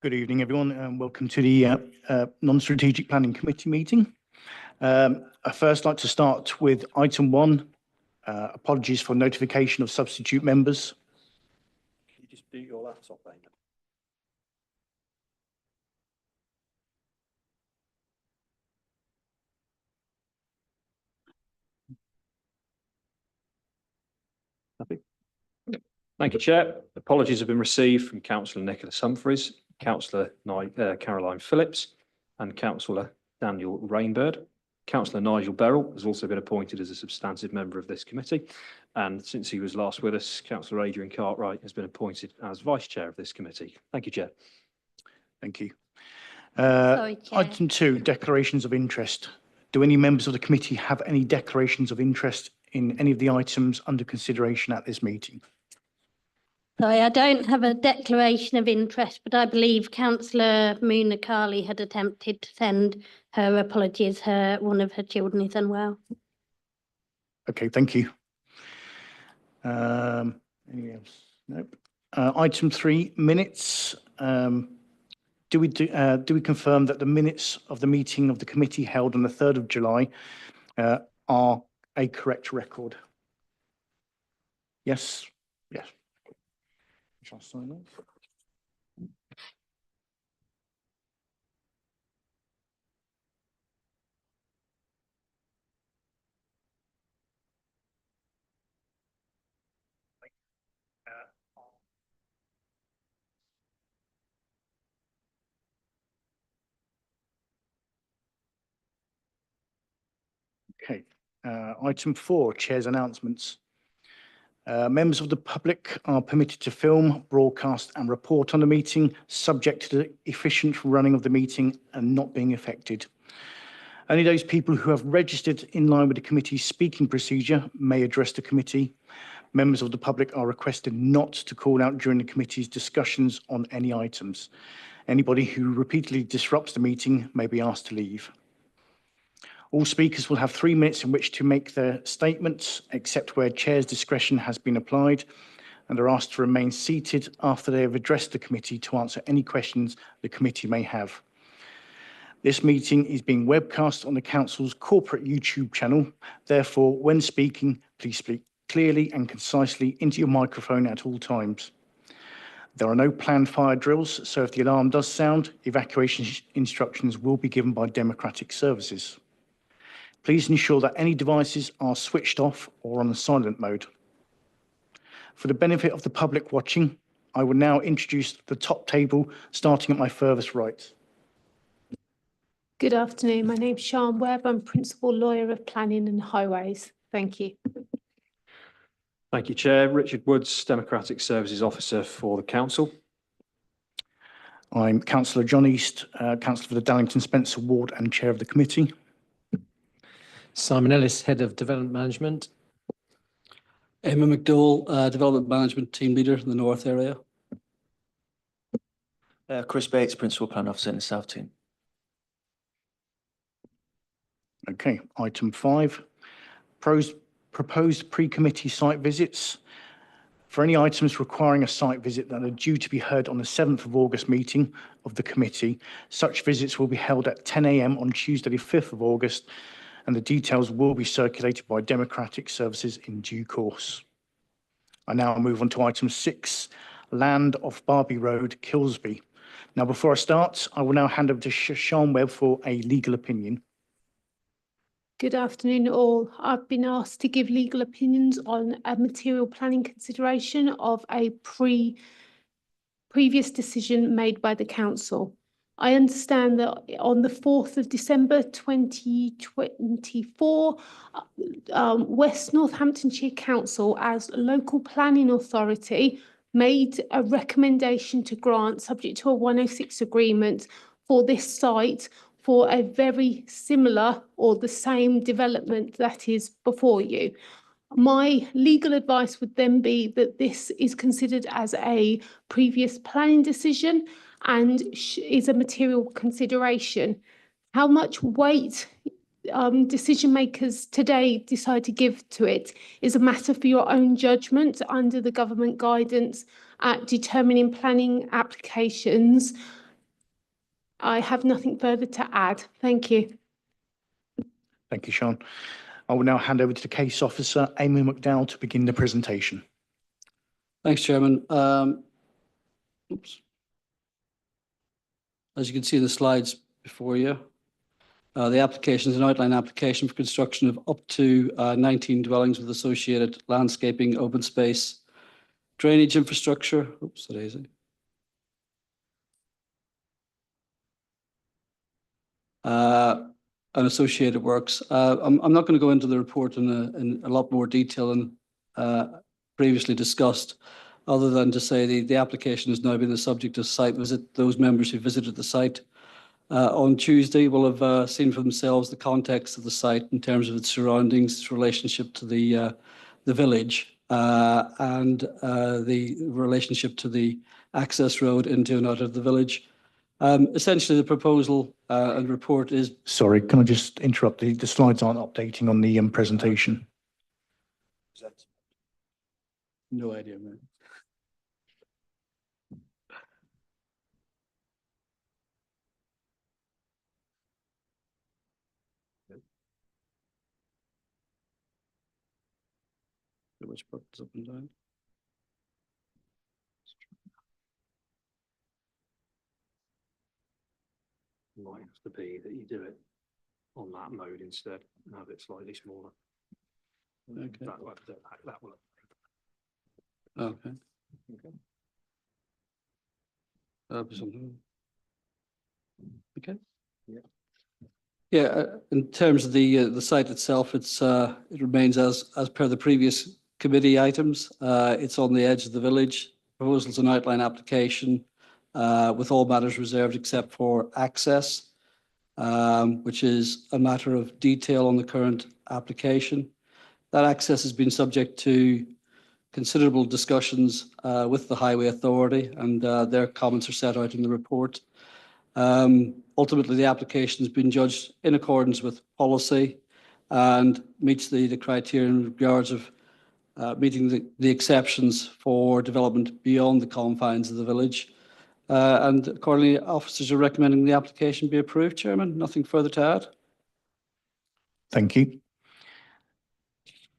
Good evening, everyone, and welcome to the Non-Strategic Planning Committee meeting. I first like to start with item 1, apologies for notification of substitute members. Can you just do your laptop, Damon? Thank you, Chair. Apologies have been received from Councillor Nicholas Humphreys, Councillor Caroline Phillips, and Councillor Daniel Rainbird. Councillor Nigel Beryl has also been appointed as a substantive member of this committee, and since he was last with us, Councillor Adrian Cartwright has been appointed as Vice Chair of this committee. Thank you, Chair. Thank you. Sorry, Chair. Item 2, declarations of interest. Do any members of the committee have any declarations of interest in any of the items under consideration at this meeting? Sorry, I don't have a declaration of interest, but I believe Councillor Moona Kali had attempted to send her apologies. One of her children is unwell. Okay, thank you. Anything else? Nope. Item 3, minutes. Do we confirm that the minutes of the meeting of the committee held on the 3rd of July are a correct record? Yes. Yes. Shall I sign off? Okay. Item 4, Chair's announcements. Members of the public are permitted to film, broadcast and report on the meeting, subject to the efficient running of the meeting and not being affected. Only those people who have registered in line with the committee's speaking procedure may address the committee. Members of the public are requested not to call out during the committee's discussions on any items. Anybody who repeatedly disrupts the meeting may be asked to leave. All speakers will have 3 minutes in which to make their statements, except where Chair's discretion has been applied, and are asked to remain seated after they have addressed the committee to answer any questions the committee may have. This meeting is being webcast on the Council's corporate YouTube channel. Therefore, when speaking, please speak clearly and concisely into your microphone at all times. There are no planned fire drills, so if the alarm does sound, evacuation instructions will be given by Democratic Services. Please ensure that any devices are switched off or on silent mode. For the benefit of the public watching, I will now introduce the top table, starting at my furthest right. Good afternoon. My name's Sian Webb. I'm Principal Lawyer of Planning and Highways. Thank you. Thank you, Chair. Richard Woods, Democratic Services Officer for the Council. I'm Councillor John East, Councillor for the Dallington Spencer Ward and Chair of the Committee. Simon Ellis, Head of Development Management. Emma McDowell, Development Management Team Leader in the North area. Chris Bates, Principal Plan Officer in the South Team. Okay, item 5, proposed pre-committee site visits. For any items requiring a site visit that are due to be heard on the 7th of August meeting of the committee, such visits will be held at 10 a.m. on Tuesday, the 5th of August, and the details will be circulated by Democratic Services in due course. I now move on to item 6, land off Barbie Road, Kilsby. Now, before I start, I will now hand over to Sian Webb for a legal opinion. Good afternoon, all. I've been asked to give legal opinions on a material planning consideration of a previous decision made by the Council. I understand that on the 4th of December 2024, West Northamptonshire Council, as local planning authority, made a recommendation to grant, subject to a 106 agreement, for this site for a very similar or the same development that is before you. My legal advice would then be that this is considered as a previous planning decision and is a material consideration. How much weight decision makers today decide to give to it is a matter for your own judgment under the government guidance at determining planning applications. I have nothing further to add. Thank you. Thank you, Sean. I will now hand over to the case officer, Amy McDowell, to begin the presentation. Thanks, Chairman. Oops. As you can see in the slides before you, the application is an outline application for construction of up to 19 dwellings with associated landscaping, open space, drainage infrastructure. Oops, that is it. And associated works. I'm not going to go into the report in a lot more detail than previously discussed, other than to say the application has now been the subject of site visit. Those members who visited the site on Tuesday will have seen for themselves the context of the site in terms of its surroundings, its relationship to the village, and the relationship to the access road into and out of the village. Essentially, the proposal and report is... Sorry, can I just interrupt? The slides aren't updating on the presentation. No idea, man. Which buttons up and down? Might have to be that you do it on that mode instead and have it slightly smaller. Okay. That will. Okay. Okay. Something. Okay. Yeah. Yeah, in terms of the site itself, it remains as per the previous committee items. It's on the edge of the village. Proposals and outline application with all matters reserved except for access, which is a matter of detail on the current application. That access has been subject to considerable discussions with the Highway Authority, and their comments are set out in the report. Ultimately, the application has been judged in accordance with policy and meets the criteria in regards of meeting the exceptions for development beyond the confines of the village. And accordingly, officers are recommending the application be approved, Chairman. Nothing further to add. Thank you.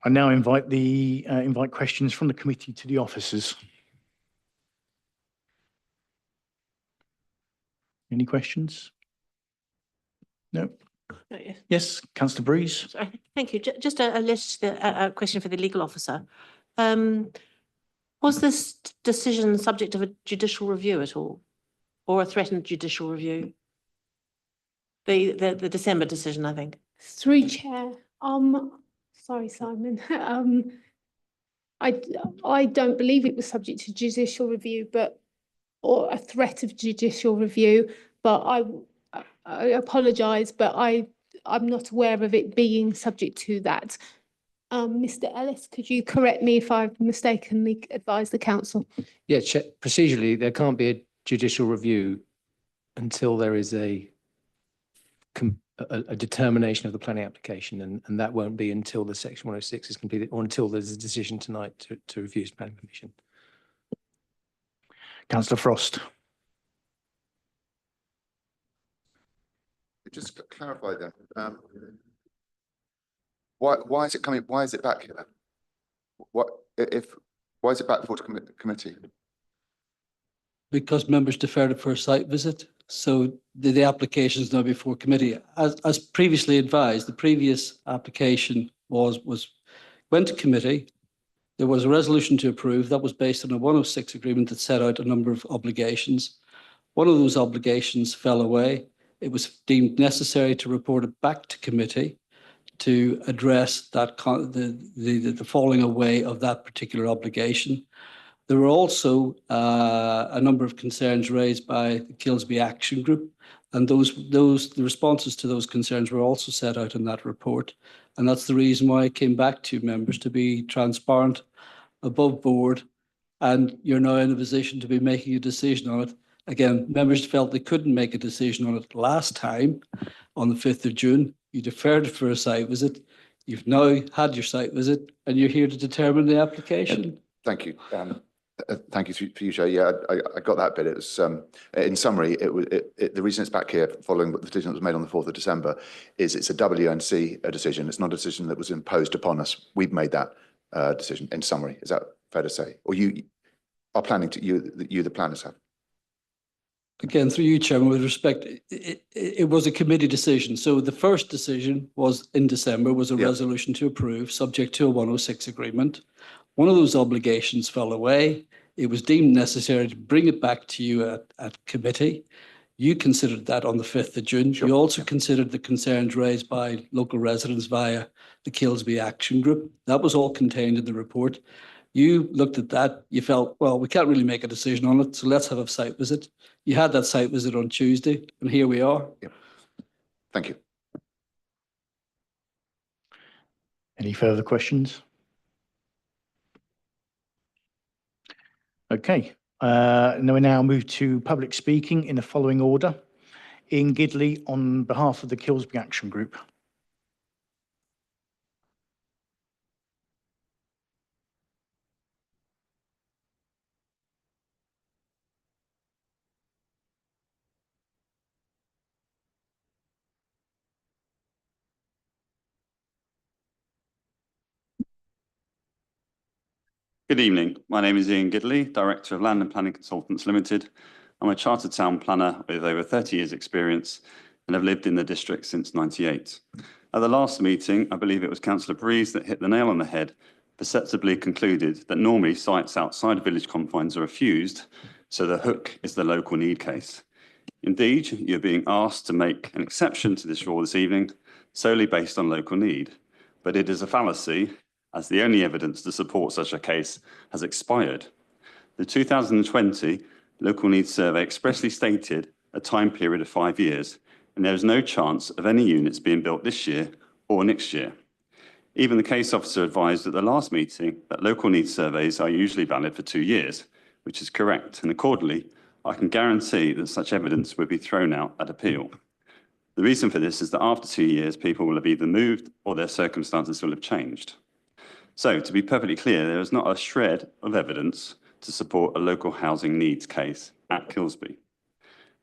I now invite questions from the committee to the officers. Any questions? No? Yes, Councillor Breeze. Sorry, thank you. Just a question for the legal officer. Was this decision the subject of a judicial review at all, or a threatened judicial review? The December decision, I think. Through Chair, sorry, Simon. I don't believe it was subject to judicial review, or a threat of judicial review, but I apologise, but I'm not aware of it being subject to that. Mr. Ellis, could you correct me if I've mistakenly advised the council? Yeah, procedurally, there can't be a judicial review until there is a determination of the planning application, and that won't be until the section 106 is completed, or until there's a decision tonight to refuse planning permission. Councillor Frost. Just to clarify then, why is it coming? Why is it back here? Why is it back for committee? Because members deferred it for a site visit, so the application is now before committee. As previously advised, the previous application went to committee. There was a resolution to approve that was based on a 106 agreement that set out a number of obligations. One of those obligations fell away. It was deemed necessary to report it back to committee to address that the falling away of that particular obligation. There were also a number of concerns raised by the Kilsby Action Group, and the responses to those concerns were also set out in that report. And that's the reason why I came back to members, to be transparent, above board, and you're now in a position to be making a decision on it. Again, members felt they couldn't make a decision on it last time on the 5th of June. You deferred it for a site visit. You've now had your site visit and you're here to determine the application. Thank you. Thank you for you, Chair. Yeah, I got that bit. It was, in summary, the reason it's back here following the decision that was made on the 4th of December is it's a WNC decision. It's not a decision that was imposed upon us. We've made that decision in summary. Is that fair to say? Or you are planning to, you the planners have? Again, through you, Chairman, with respect, it was a committee decision. So the first decision was in December, was a resolution to approve, subject to a 106 agreement. One of those obligations fell away. It was deemed necessary to bring it back to you at committee. You considered that on the 5th of June. Sure. You also considered the concerns raised by local residents via the Kilsby Action Group. That was all contained in the report. You looked at that, you felt, well, we can't really make a decision on it, so let's have a site visit. You had that site visit on Tuesday, and here we are. Yeah. Thank you. Any further questions? Okay, now we move to public speaking in the following order. Ian Gidley on behalf of the Kilsby Action Group. Good evening. My name is Ian Gidley, Director of Land and Planning Consultants Limited. I'm a chartered town planner with over 30 years experience and have lived in the district since '98. At the last meeting, I believe it was Councillor Breeze that hit the nail on the head, perceptibly concluded that normally sites outside of village confines are refused, so the hook is the local need case. Indeed, you're being asked to make an exception to this rule this evening solely based on local need, but it is a fallacy as the only evidence to support such a case has expired. The 2020 Local Needs Survey expressly stated a time period of 5 years, and there is no chance of any units being built this year or next year. Even the case officer advised at the last meeting that local needs surveys are usually valid for 2 years, which is correct, and accordingly, I can guarantee that such evidence would be thrown out at appeal. The reason for this is that after 2 years, people will have either moved or their circumstances will have changed. So, to be perfectly clear, there is not a shred of evidence to support a local housing needs case at Kilsby.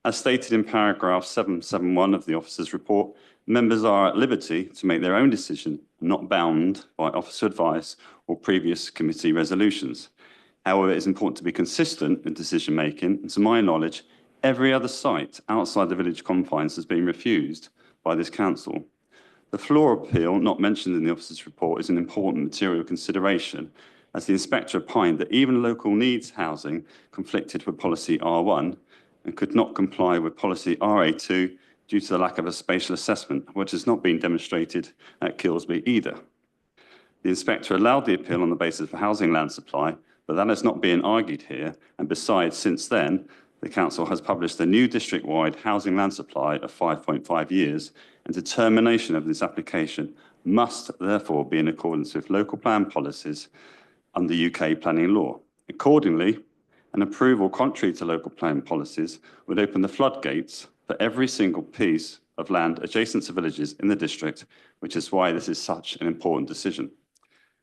As stated in paragraph 771 of the officer's report, members are at liberty to make their own decision, not bound by officer advice or previous committee resolutions. However, it is important to be consistent in decision making, and to my knowledge, every other site outside the village confines has been refused by this council. The floor appeal, not mentioned in the officer's report, is an important material consideration, as the inspector opined that even local needs housing conflicted with policy R1 and could not comply with policy RA2 due to the lack of a spatial assessment, which has not been demonstrated at Kilsby either. The inspector allowed the appeal on the basis of housing land supply, but that is not being argued here, and besides, since then, the council has published a new district-wide housing land supply of 5.5 years, and determination of this application must therefore be in accordance with local plan policies under UK planning law. Accordingly, an approval contrary to local plan policies would open the floodgates for every single piece of land adjacent to villages in the district, which is why this is such an important decision.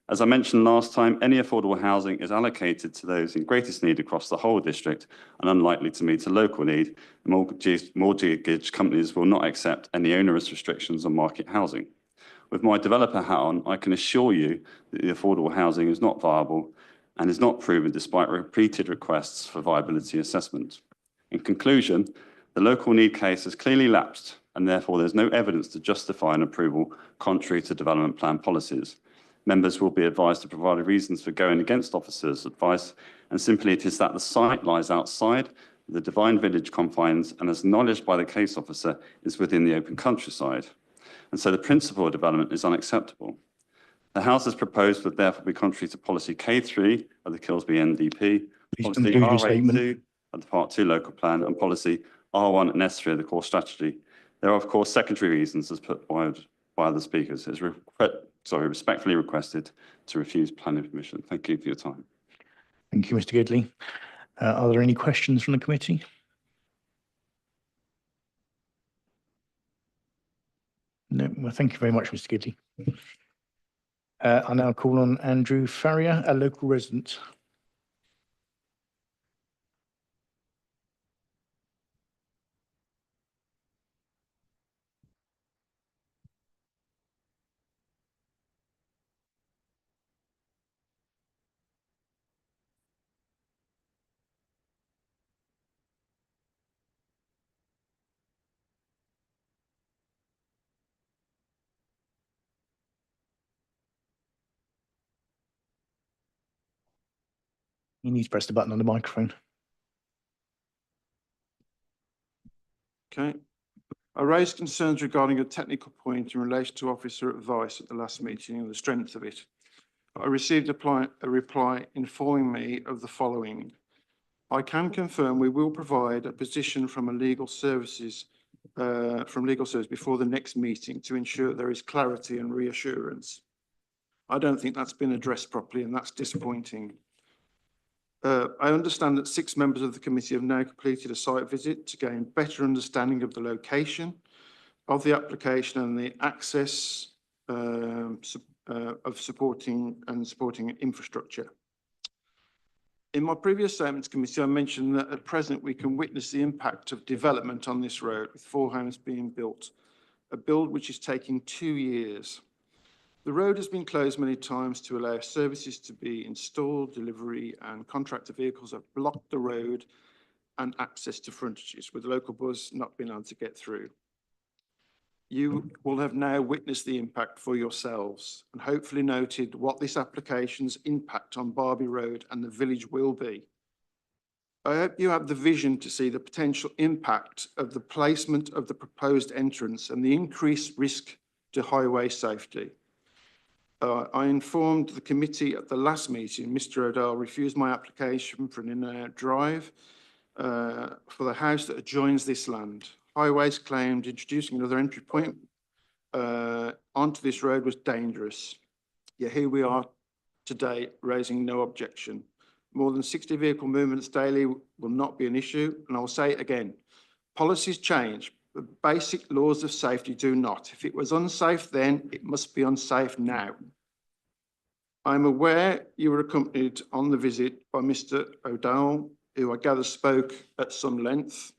As I mentioned last time, any affordable housing is allocated to those in greatest need across the whole district and unlikely to meet a local need. Mortgage companies will not accept any onerous restrictions on market housing. With my developer hat on, I can assure you that the affordable housing is not viable and is not proven despite repeated requests for viability assessment. In conclusion, the local need case has clearly lapsed, and therefore there's no evidence to justify an approval contrary to development plan policies. Members will be advised to provide reasons for going against officers' advice, and simply it is that the site lies outside the defined village confines and, as acknowledged by the case officer, is within the open countryside. And so the principle of development is unacceptable. The houses proposed would therefore be contrary to policy K3 of the Kilsby NDP, policy RA2 of the Part 2 local plan, and policy R1 and S3 of the core strategy. There are, of course, secondary reasons as put by the speakers. It is respectfully requested to refuse planning permission. Thank you for your time. Thank you, Mr. Gidley. Are there any questions from the committee? No, well, thank you very much, Mr. Gidley. I now call on Andrew Farrier, a local resident. You need to press the button on the microphone. Okay. I raised concerns regarding a technical point in relation to officer advice at the last meeting and the strength of it. I received a reply informing me of the following. I can confirm we will provide a position from legal services before the next meeting to ensure there is clarity and reassurance. I don't think that's been addressed properly, and that's disappointing. I understand that 6 members of the committee have now completed a site visit to gain better understanding of the location of the application and the access of supporting infrastructure. In my previous statements committee, I mentioned that at present we can witness the impact of development on this road, with 4 homes being built, a build which is taking 2 years. The road has been closed many times to allow services to be installed, delivery and contractor vehicles have blocked the road and access to frontages, with local bus not being able to get through. You will have now witnessed the impact for yourselves and hopefully noted what this application's impact on Barbie Road and the village will be. I hope you have the vision to see the potential impact of the placement of the proposed entrance and the increased risk to highway safety. I informed the committee at the last meeting, Mr. O'Dell refused my application for an in and out drive for the house that adjoins this land. Highways claimed introducing another entry point onto this road was dangerous. Yet here we are today raising no objection. More than 60 vehicle movements daily will not be an issue. And I'll say it again, policies change, but basic laws of safety do not. If it was unsafe then, it must be unsafe now. I'm aware you were accompanied on the visit by Mr. O'Dowell, who I gather spoke at some length.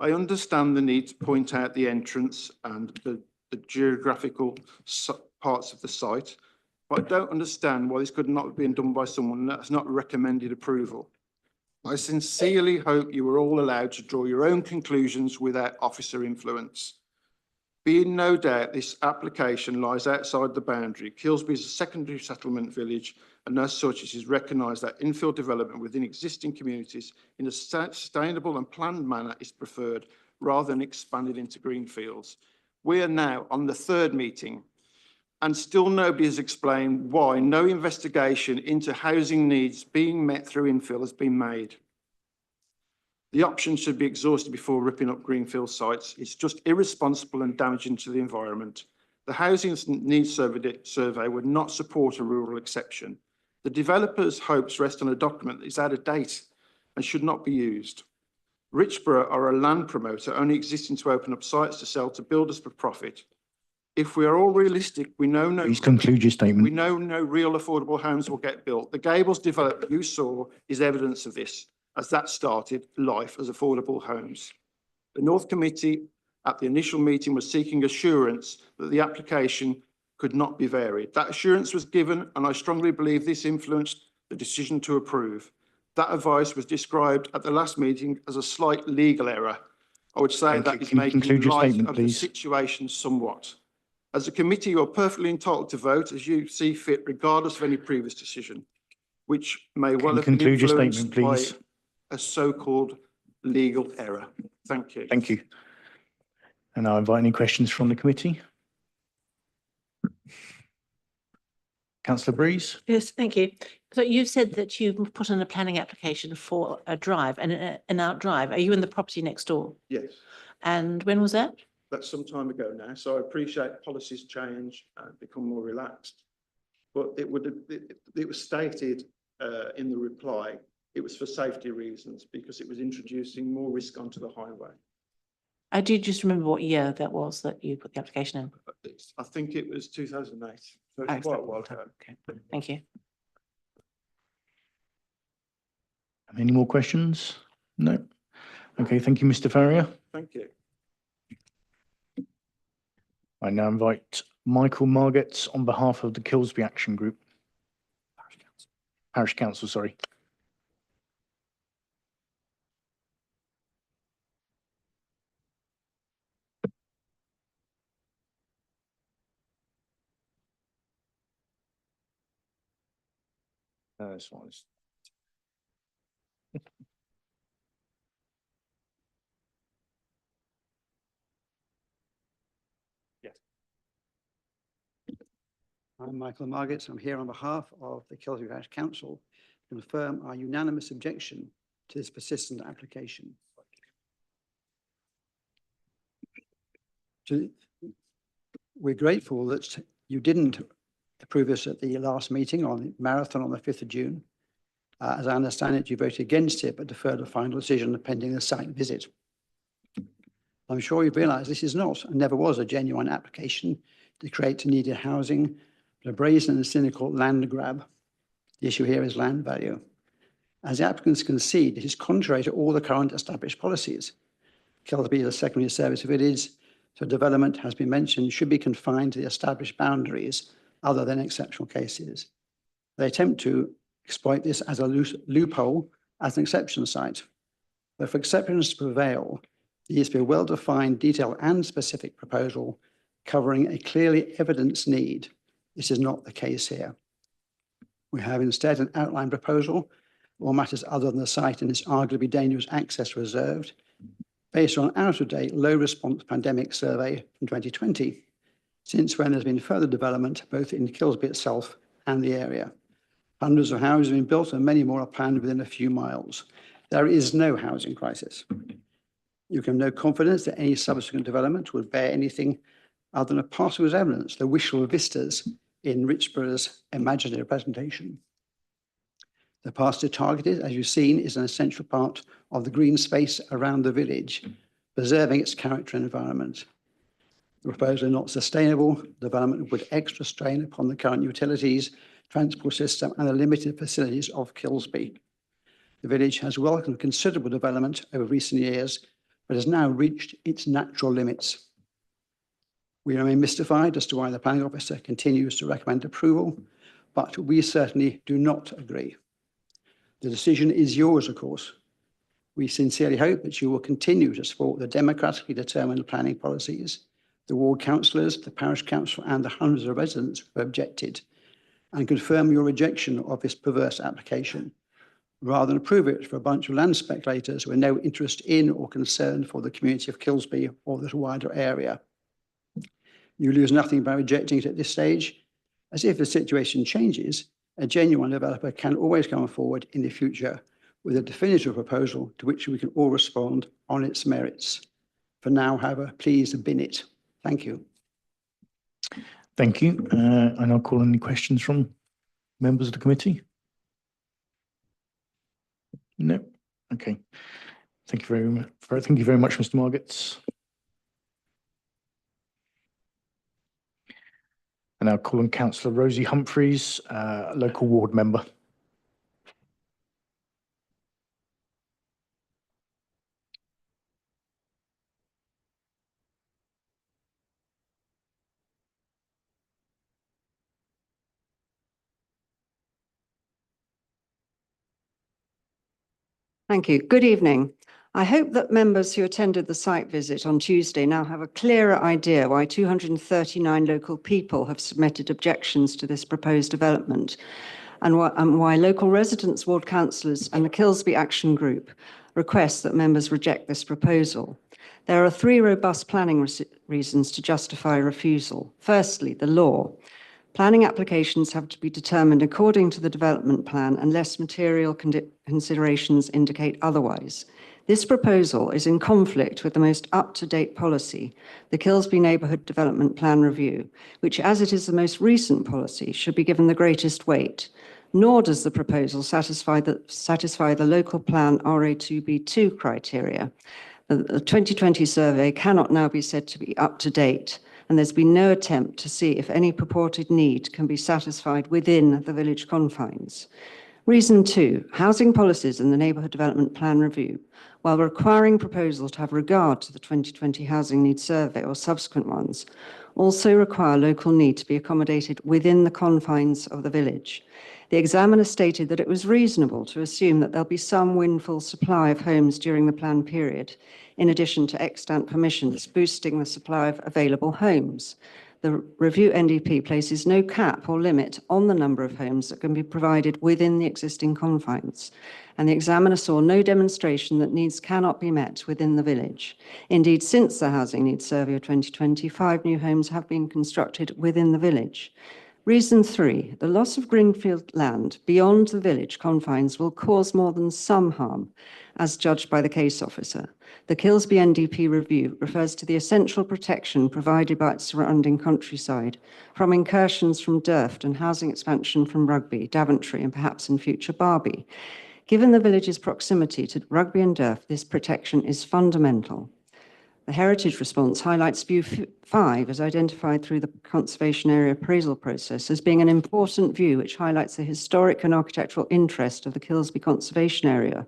I understand the need to point out the entrance and the geographical parts of the site, but I don't understand why this could not have been done by someone that's not recommended approval. I sincerely hope you were all allowed to draw your own conclusions without officer influence. Be in no doubt this application lies outside the boundary. Kilsby is a secondary settlement village, and as such it is recognised that infill development within existing communities in a sustainable and planned manner is preferred rather than expanded into greenfields. We are now on the 3rd meeting and still nobody has explained why no investigation into housing needs being met through infill has been made. The option should be exhausted before ripping up greenfield sites. It's just irresponsible and damaging to the environment. The housing needs survey would not support a rural exception. The developer's hopes rest on a document that is out of date and should not be used. Richborough are a land promoter only existing to open up sites to sell to builders for profit. If we are all realistic, we know Please conclude your statement. we know no real affordable homes will get built. The Gables development you saw is evidence of this, as that started life as affordable homes. The North Committee at the initial meeting was seeking assurance that the application could not be varied. That assurance was given, and I strongly believe this influenced the decision to approve. That advice was described at the last meeting as a slight legal error. I would say that is making light of the situation somewhat. As a committee, you are perfectly entitled to vote as you see fit, regardless of any previous decision, which may well have been influenced by a so-called legal error. Thank you. Thank you. And I invite any questions from the committee. Councillor Breeze. Yes, thank you. So you've said that you put in a planning application for a drive, an out drive. Are you in the property next door? Yes, And when was that? that's some time ago now. So I appreciate policies change and become more relaxed. But it was stated in the reply, it was for safety reasons because it was introducing more risk onto the highway. I do just remember what year that was that you put the application in. I think it was 2008. So it's quite a while ago. Okay, thank you. Any more questions? No. Okay, thank you, Mr. Farrier. Thank you. I now invite Michael Margetts on behalf of the Kilsby Action Group. Parish Council, sorry. I'm Michael Margetts. I'm here on behalf of the Kelsey Parish Council to confirm our unanimous objection to this persistent application. We're grateful that you didn't approve this at the last meeting on the marathon on the 5th of June. As I understand it, you voted against it, but deferred a final decision pending the site visit. I'm sure you realise this is not and never was a genuine application to create needed housing, but a brazen and cynical land grab. The issue here is land value. As the applicants concede, it is contrary to all the current established policies. Kelsby is a secondary service village, so development has been mentioned should be confined to the established boundaries other than exceptional cases. They attempt to exploit this as a loophole as an exception site. But for exceptions to prevail, there needs to be a well-defined, detailed and specific proposal covering a clearly evidenced need. This is not the case here. We have instead an outline proposal, all matters other than the site and its arguably dangerous access reserved, based on out-of-date, low-response pandemic survey from 2020, since when there's been further development both in Kilsby itself and the area. Hundreds of houses have been built and many more are planned within a few miles. There is no housing crisis. You can have no confidence that any subsequent development would bear anything other than a partial evidence, the wishful vistas in Richborough's imaginary presentation. The pasture targeted, as you've seen, is an essential part of the green space around the village, preserving its character and environment. The proposal is not sustainable. Development would put extra strain upon the current utilities, transport system and the limited facilities of Kilsby. The village has welcomed considerable development over recent years, but has now reached its natural limits. We remain mystified as to why the planning officer continues to recommend approval, but we certainly do not agree. The decision is yours, of course. We sincerely hope that you will continue to support the democratically determined planning policies, the ward councillors, the parish council, and the hundreds of residents who objected, and confirm your rejection of this perverse application, rather than approve it for a bunch of land speculators who have no interest in or concern for the community of Kilsby or the wider area. You lose nothing by rejecting it at this stage, as if the situation changes, a genuine developer can always come forward in the future with a definitive proposal to which we can all respond on its merits. For now, however, please bin it. Thank you. Thank you. And I'll call any questions from members of the committee. No? Okay. Thank you very much. Thank you very much, Mr. Margetts. And I'll call on Councillor Rosie Humphreys, local ward member. Thank you. Good evening. I hope that members who attended the site visit on Tuesday now have a clearer idea why 239 local people have submitted objections to this proposed development and why local residents, ward councillors and the Kilsby Action Group request that members reject this proposal. There are three robust planning reasons to justify refusal. Firstly, the law. Planning applications have to be determined according to the development plan unless material considerations indicate otherwise. This proposal is in conflict with the most up-to-date policy, the Kilsby Neighbourhood Development Plan Review, which, as it is the most recent policy, should be given the greatest weight. Nor does the proposal satisfy the local plan RA2B2 criteria. The 2020 survey cannot now be said to be up to date, and there's been no attempt to see if any purported need can be satisfied within the village confines. Reason 2, housing policies in the Neighbourhood Development Plan Review, while requiring proposal to have regard to the 2020 Housing Needs Survey or subsequent ones, also require local need to be accommodated within the confines of the village. The examiner stated that it was reasonable to assume that there'll be some windfall supply of homes during the plan period, in addition to extant permissions boosting the supply of available homes. The review NDP places no cap or limit on the number of homes that can be provided within the existing confines, and the examiner saw no demonstration that needs cannot be met within the village. Indeed, since the Housing Needs Survey of 2020, 5 new homes have been constructed within the village. Reason 3, the loss of greenfield land beyond the village confines will cause more than some harm, as judged by the case officer. The Kilsby NDP review refers to the essential protection provided by its surrounding countryside from incursions from Durft and housing expansion from Rugby, Daventry, and perhaps in future Barbie. Given the village's proximity to Rugby and Durft, this protection is fundamental. The heritage response highlights view 5 as identified through the conservation area appraisal process as being an important view which highlights the historic and architectural interest of the Kilsby conservation area.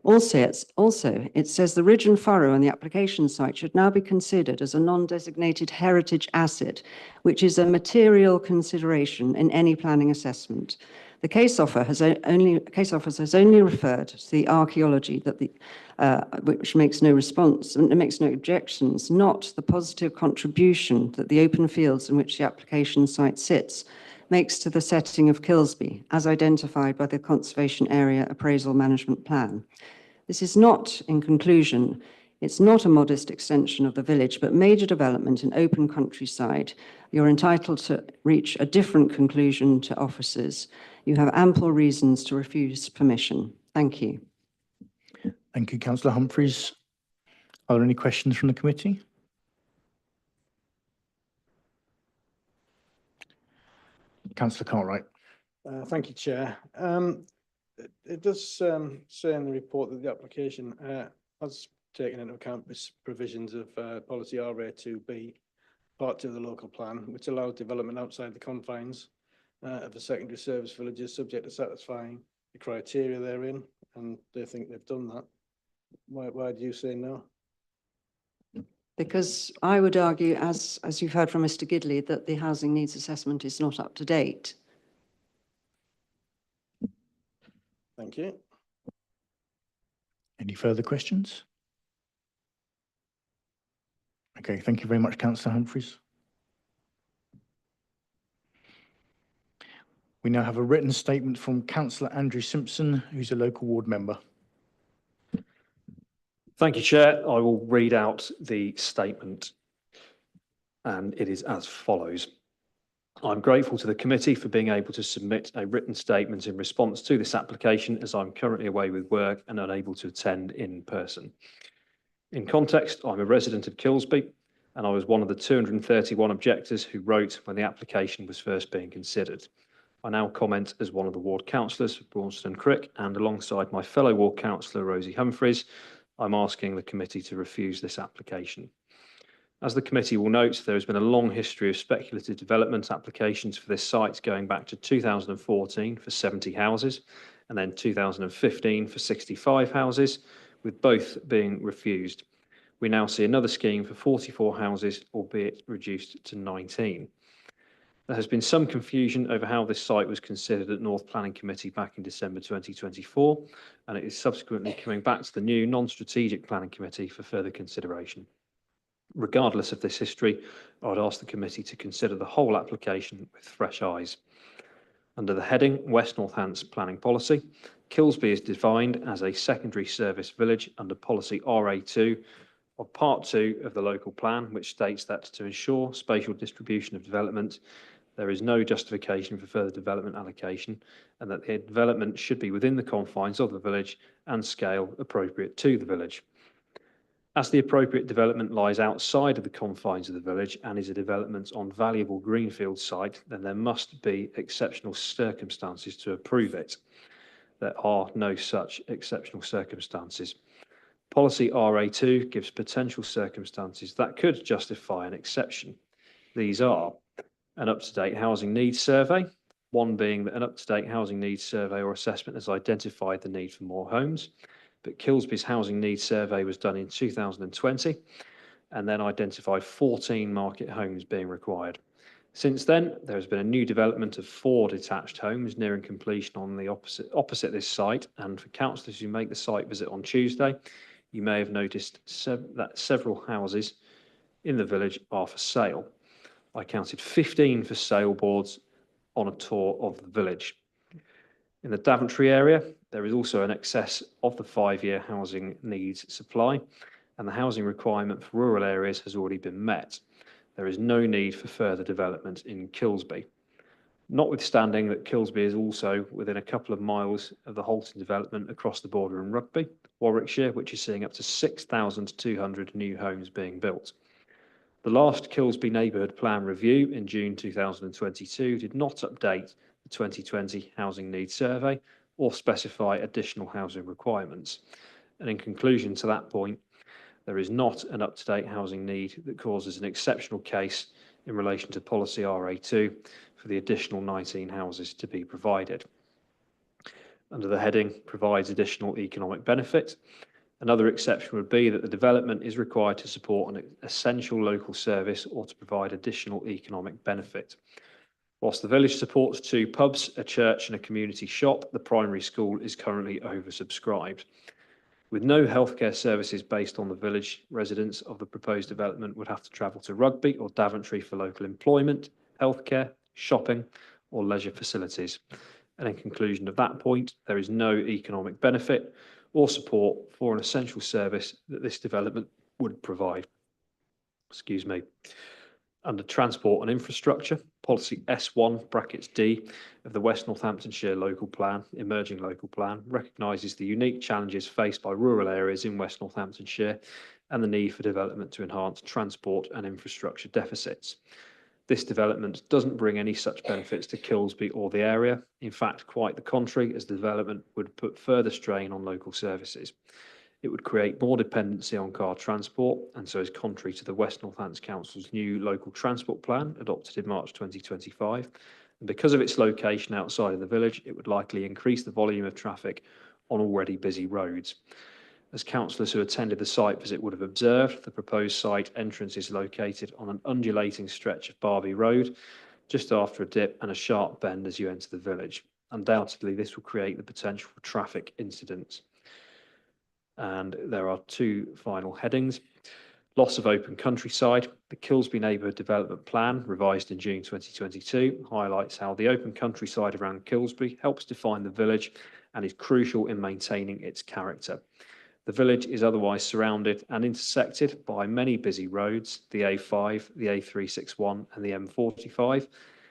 Also, it says the ridge and furrow on the application site should now be considered as a non-designated heritage asset, which is a material consideration in any planning assessment. The case officer has only referred to the archaeology which makes no response and makes no objections, not the positive contribution that the open fields in which the application site sits makes to the setting of Kilsby, as identified by the Conservation Area Appraisal Management Plan. This is not, in conclusion, it's not a modest extension of the village, but major development in open countryside. You're entitled to reach a different conclusion to officers. You have ample reasons to refuse permission. Thank you. Thank you, Councillor Humphreys. Are there any questions from the committee? Councillor Cartwright. Thank you, Chair. It does say in the report that the application has taken into account provisions of policy RA2B, part 2 of the local plan, which allows development outside the confines of the secondary service villages subject to satisfying the criteria therein, and they think they've done that. Why do you say no? Because I would argue, as you've heard from Mr. Gidley, that the housing needs assessment is not up to date. Thank you. Any further questions? Okay, thank you very much, Councillor Humphreys. We now have a written statement from Councillor Andrew Simpson, who's a local ward member. Thank you, Chair. I will read out the statement, and it is as follows. I'm grateful to the committee for being able to submit a written statement in response to this application, as I'm currently away with work and unable to attend in person. In context, I'm a resident of Kilsby, and I was one of the 231 objectors who wrote when the application was first being considered. I now comment as one of the ward councillors for Braunston and Crick, and alongside my fellow ward councillor Rosie Humphreys, I'm asking the committee to refuse this application. As the committee will note, there has been a long history of speculative development applications for this site going back to 2014 for 70 houses and then 2015 for 65 houses, with both being refused. We now see another scheme for 44 houses, albeit reduced to 19. There has been some confusion over how this site was considered at North Planning Committee back in December 2024, and it is subsequently coming back to the new non-strategic Planning Committee for further consideration. Regardless of this history, I would ask the committee to consider the whole application with fresh eyes. Under the heading West North Hants Planning Policy, Kilsby is defined as a secondary service village under policy RA2 of part 2 of the local plan, which states that to ensure spatial distribution of development, there is no justification for further development allocation, and that the development should be within the confines of the village and scale appropriate to the village. As the appropriate development lies outside of the confines of the village and is a development on valuable greenfield site, then there must be exceptional circumstances to approve it. There are no such exceptional circumstances. Policy RA2 gives potential circumstances that could justify an exception. These are an up-to-date housing needs survey, one being that an up-to-date housing needs survey or assessment has identified the need for more homes, but Kilsby's housing needs survey was done in 2020 and then identified 14 market homes being required. Since then, there has been a new development of 4 detached homes nearing completion on the opposite this site, and for councillors who make the site visit on Tuesday, you may have noticed that several houses in the village are for sale. I counted 15 for sale boards on a tour of the village. In the Daventry area, there is also an excess of the 5-year housing needs supply, and the housing requirement for rural areas has already been met. There is no need for further development in Kilsby. Notwithstanding that Kilsby is also within a couple of miles of the Halton development across the border in Rugby, Warwickshire, which is seeing up to 6,200 new homes being built. The last Kilsby Neighbourhood Plan Review in June 2022 did not update the 2020 Housing Needs Survey or specify additional housing requirements. And in conclusion to that point, there is not an up-to-date housing need that causes an exceptional case in relation to policy RA2 for the additional 19 houses to be provided. Under the heading provides additional economic benefit, another exception would be that the development is required to support an essential local service or to provide additional economic benefit. Whilst the village supports 2 pubs, a church and a community shop, the primary school is currently oversubscribed. With no healthcare services based on the village, residents of the proposed development would have to travel to Rugby or Daventry for local employment, healthcare, shopping or leisure facilities. And in conclusion of that point, there is no economic benefit or support for an essential service that this development would provide. Excuse me. Under Transport and Infrastructure, Policy S1(D) of the West Northamptonshire Local Plan, Emerging Local Plan, recognises the unique challenges faced by rural areas in West Northamptonshire and the need for development to enhance transport and infrastructure deficits. This development doesn't bring any such benefits to Kilsby or the area. In fact, quite the contrary, as the development would put further strain on local services. It would create more dependency on car transport, and so is contrary to the West Northants Council's new local transport plan adopted in March 2025. And because of its location outside of the village, it would likely increase the volume of traffic on already busy roads. As councillors who attended the site visit would have observed, the proposed site entrance is located on an undulating stretch of Barbie Road, just after a dip and a sharp bend as you enter the village. Undoubtedly, this will create the potential for traffic incidents. And there are 2 final headings. Loss of open countryside. The Kilsby Neighbourhood Development Plan, revised in June 2022, highlights how the open countryside around Kilsby helps define the village and is crucial in maintaining its character. The village is otherwise surrounded and intersected by many busy roads, the A5, the A361 and the M45.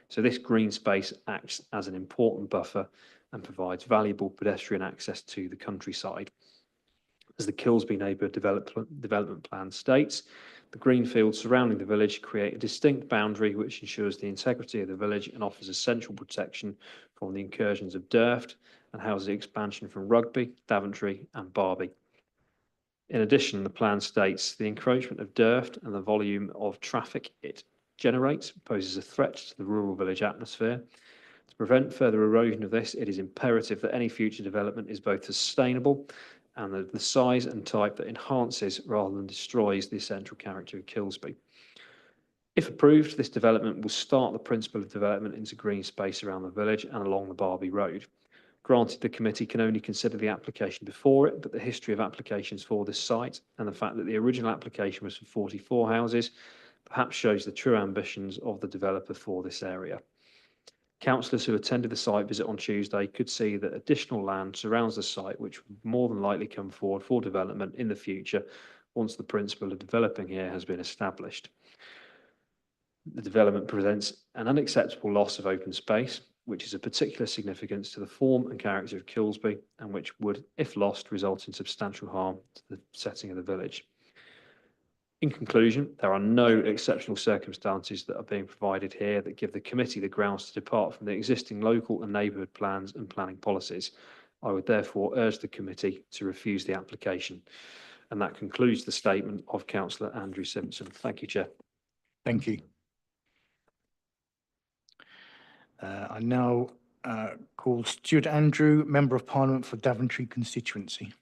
So this green space acts as an important buffer and provides valuable pedestrian access to the countryside. As the Kilsby Neighbourhood Development Plan states, the green fields surrounding the village create a distinct boundary which ensures the integrity of the village and offers essential protection from the incursions of Durft and houses expansion from Rugby, Daventry and Barbie. In addition, the plan states the encroachment of Durft and the volume of traffic it generates poses a threat to the rural village atmosphere. To prevent further erosion of this, it is imperative that any future development is both sustainable and the size and type that enhances rather than destroys the essential character of Kilsby. If approved, this development will start the principle of development into green space around the village and along the Barbie Road. Granted, the committee can only consider the application before it, but the history of applications for this site and the fact that the original application was for 44 houses perhaps shows the true ambitions of the developer for this area. Councillors who attended the site visit on Tuesday could see that additional land surrounds the site, which would more than likely come forward for development in the future once the principle of developing here has been established. The development presents an unacceptable loss of open space, which is of particular significance to the form and character of Kilsby, and which would, if lost, result in substantial harm to the setting of the village. In conclusion, there are no exceptional circumstances that are being provided here that give the committee the grounds to depart from the existing local and neighbourhood plans and planning policies. I would therefore urge the committee to refuse the application. And that concludes the statement of Councillor Andrew Simpson. Thank you, Chair. Thank you. I now call Stuart Andrew, Member of Parliament for Daventry constituency.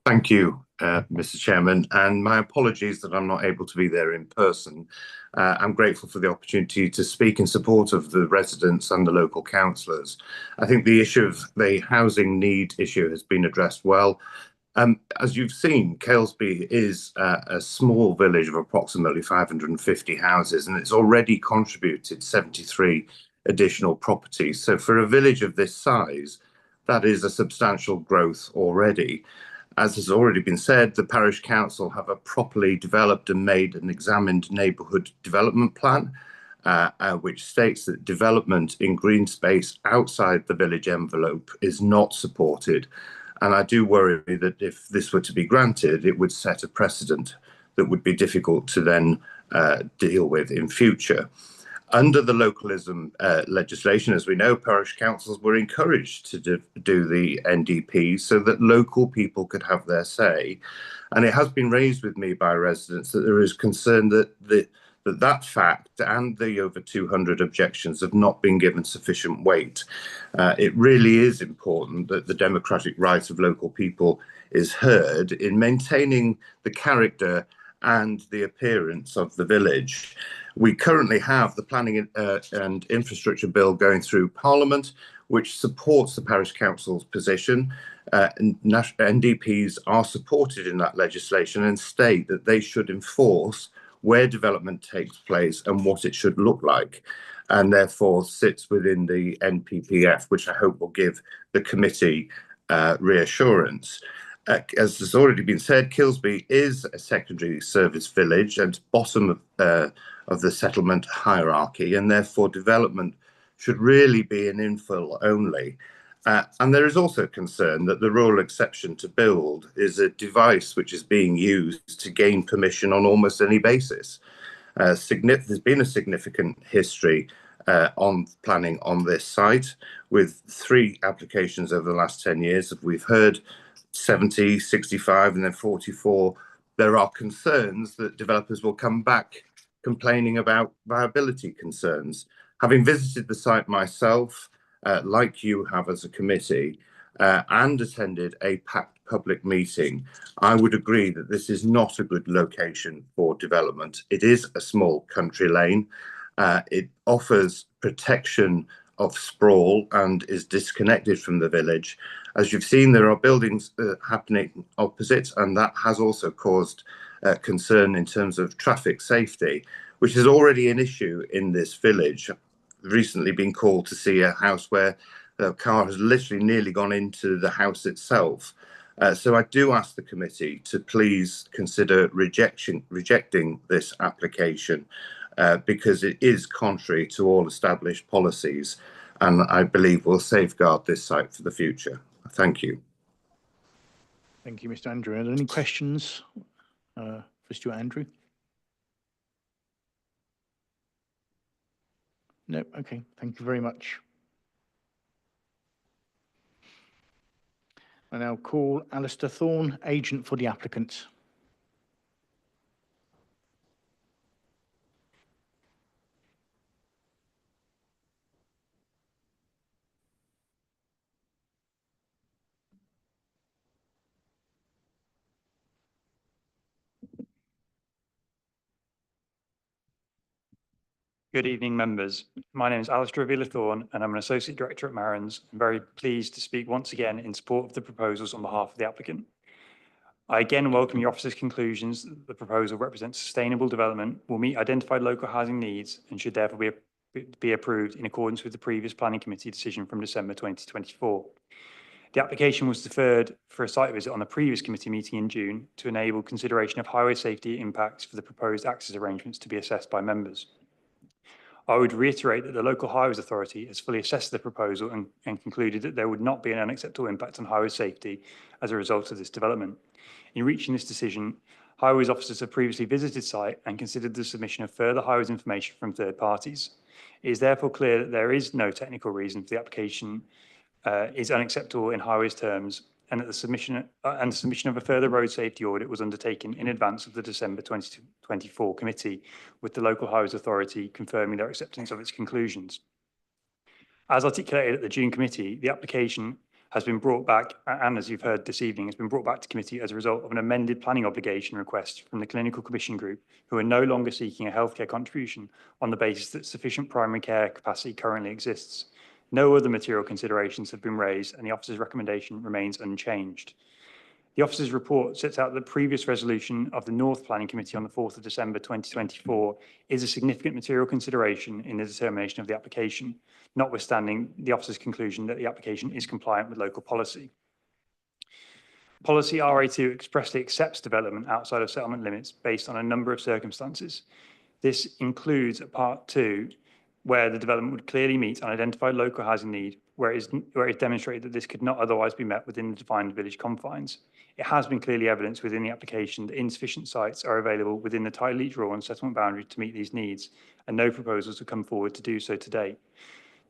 Thank you, Mr. Chairman, and my apologies that I'm not able to be there in person. I'm grateful for the opportunity to speak in support of the residents and the local councillors. I think the issue of the housing need issue has been addressed well. As you've seen, Kilsby is a small village of approximately 550 houses, and it's already contributed 73 additional properties. So for a village of this size, that is a substantial growth already. As has already been said, the parish council have a properly developed and made and examined neighbourhood development plan, which states that development in green space outside the village envelope is not supported. And I do worry that if this were to be granted, it would set a precedent that would be difficult to then deal with in future. Under the localism legislation, as we know, parish councils were encouraged to do the NDPs so that local people could have their say. And it has been raised with me by residents that there is concern that that fact and the over 200 objections have not been given sufficient weight. It really is important that the democratic right of local people is heard in maintaining the character and the appearance of the village. We currently have the Planning and Infrastructure Bill going through Parliament, which supports the parish council's position. NDPs are supported in that legislation and state that they should enforce where development takes place and what it should look like, and therefore sits within the NPPF, which I hope will give the committee reassurance. As has already been said, Kilsby is a secondary service village and bottom of the settlement hierarchy, and therefore development should really be an infill only. And there is also concern that the rural exception to build is a device which is being used to gain permission on almost any basis. There's been a significant history on planning on this site with 3 applications over the last 10 years. We've heard 70, 65, and then 44. There are concerns that developers will come back complaining about viability concerns. Having visited the site myself, like you have as a committee, and attended a packed public meeting, I would agree that this is not a good location for development. It is a small country lane. It offers protection of sprawl and is disconnected from the village. As you've seen, there are buildings happening opposite, and that has also caused concern in terms of traffic safety, which is already an issue in this village. I've recently been called to see a house where the car has literally nearly gone into the house itself. So I do ask the committee to please consider rejecting this application because it is contrary to all established policies, and I believe will safeguard this site for the future. Thank you. Thank you, Mr. Andrew. Are there any questions for Stuart Andrew? No, okay, thank you very much. I now call Alistair Thorne, agent for the applicant. Good evening, members. My name is Alistair Avila-Thorne, and I'm an Associate Director at Marans. I'm very pleased to speak once again in support of the proposals on behalf of the applicant. I again welcome your officer's conclusions that the proposal represents sustainable development, will meet identified local housing needs, and should therefore be approved in accordance with the previous Planning Committee decision from December 2024. The application was deferred for a site visit on the previous committee meeting in June to enable consideration of highway safety impacts for the proposed access arrangements to be assessed by members. I would reiterate that the Local Highways Authority has fully assessed the proposal and concluded that there would not be an unacceptable impact on highway safety as a result of this development. In reaching this decision, highways officers have previously visited site and considered the submission of further highways information from third parties. It is therefore clear that there is no technical reason for the application is unacceptable in highways terms, and that the submission of a further road safety audit was undertaken in advance of the December 2024 committee, with the Local Highways Authority confirming their acceptance of its conclusions. As articulated at the June committee, the application has been brought back, and as you've heard this evening, has been brought back to committee as a result of an amended planning obligation request from the Clinical Commission Group, who are no longer seeking a healthcare contribution on the basis that sufficient primary care capacity currently exists. No other material considerations have been raised, and the officer's recommendation remains unchanged. The officer's report sets out that the previous resolution of the North Planning Committee on the 4th of December 2024 is a significant material consideration in the determination of the application, notwithstanding the officer's conclusion that the application is compliant with local policy. Policy RA2 expressly accepts development outside of settlement limits based on a number of circumstances. This includes a part 2, where the development would clearly meet an identified local housing need, where it is demonstrated that this could not otherwise be met within the defined village confines. It has been clearly evidenced within the application that insufficient sites are available within the tightly drawn settlement boundary to meet these needs, and no proposals have come forward to do so today.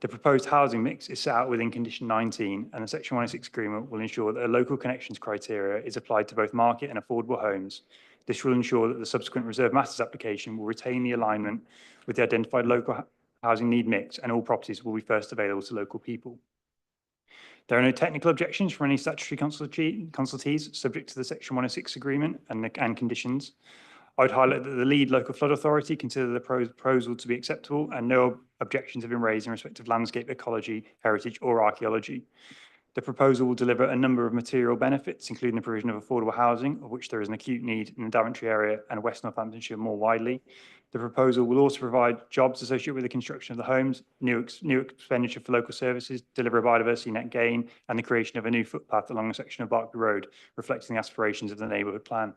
The proposed housing mix is set out within condition 19, and the Section 106 agreement will ensure that a local connections criteria is applied to both market and affordable homes. This will ensure that the subsequent reserve matters application will retain the alignment with the identified local housing need mix, and all properties will be first available to local people. There are no technical objections from any statutory consultees subject to the Section 106 agreement and conditions. I would highlight that the lead local flood authority consider the proposal to be acceptable, and no objections have been raised in respect of landscape ecology, heritage or archaeology. The proposal will deliver a number of material benefits, including the provision of affordable housing, of which there is an acute need in the Daventry area and West Northamptonshire more widely. The proposal will also provide jobs associated with the construction of the homes, new expenditure for local services, deliver a biodiversity net gain, and the creation of a new footpath along a section of Barkby Road, reflecting the aspirations of the neighbourhood plan.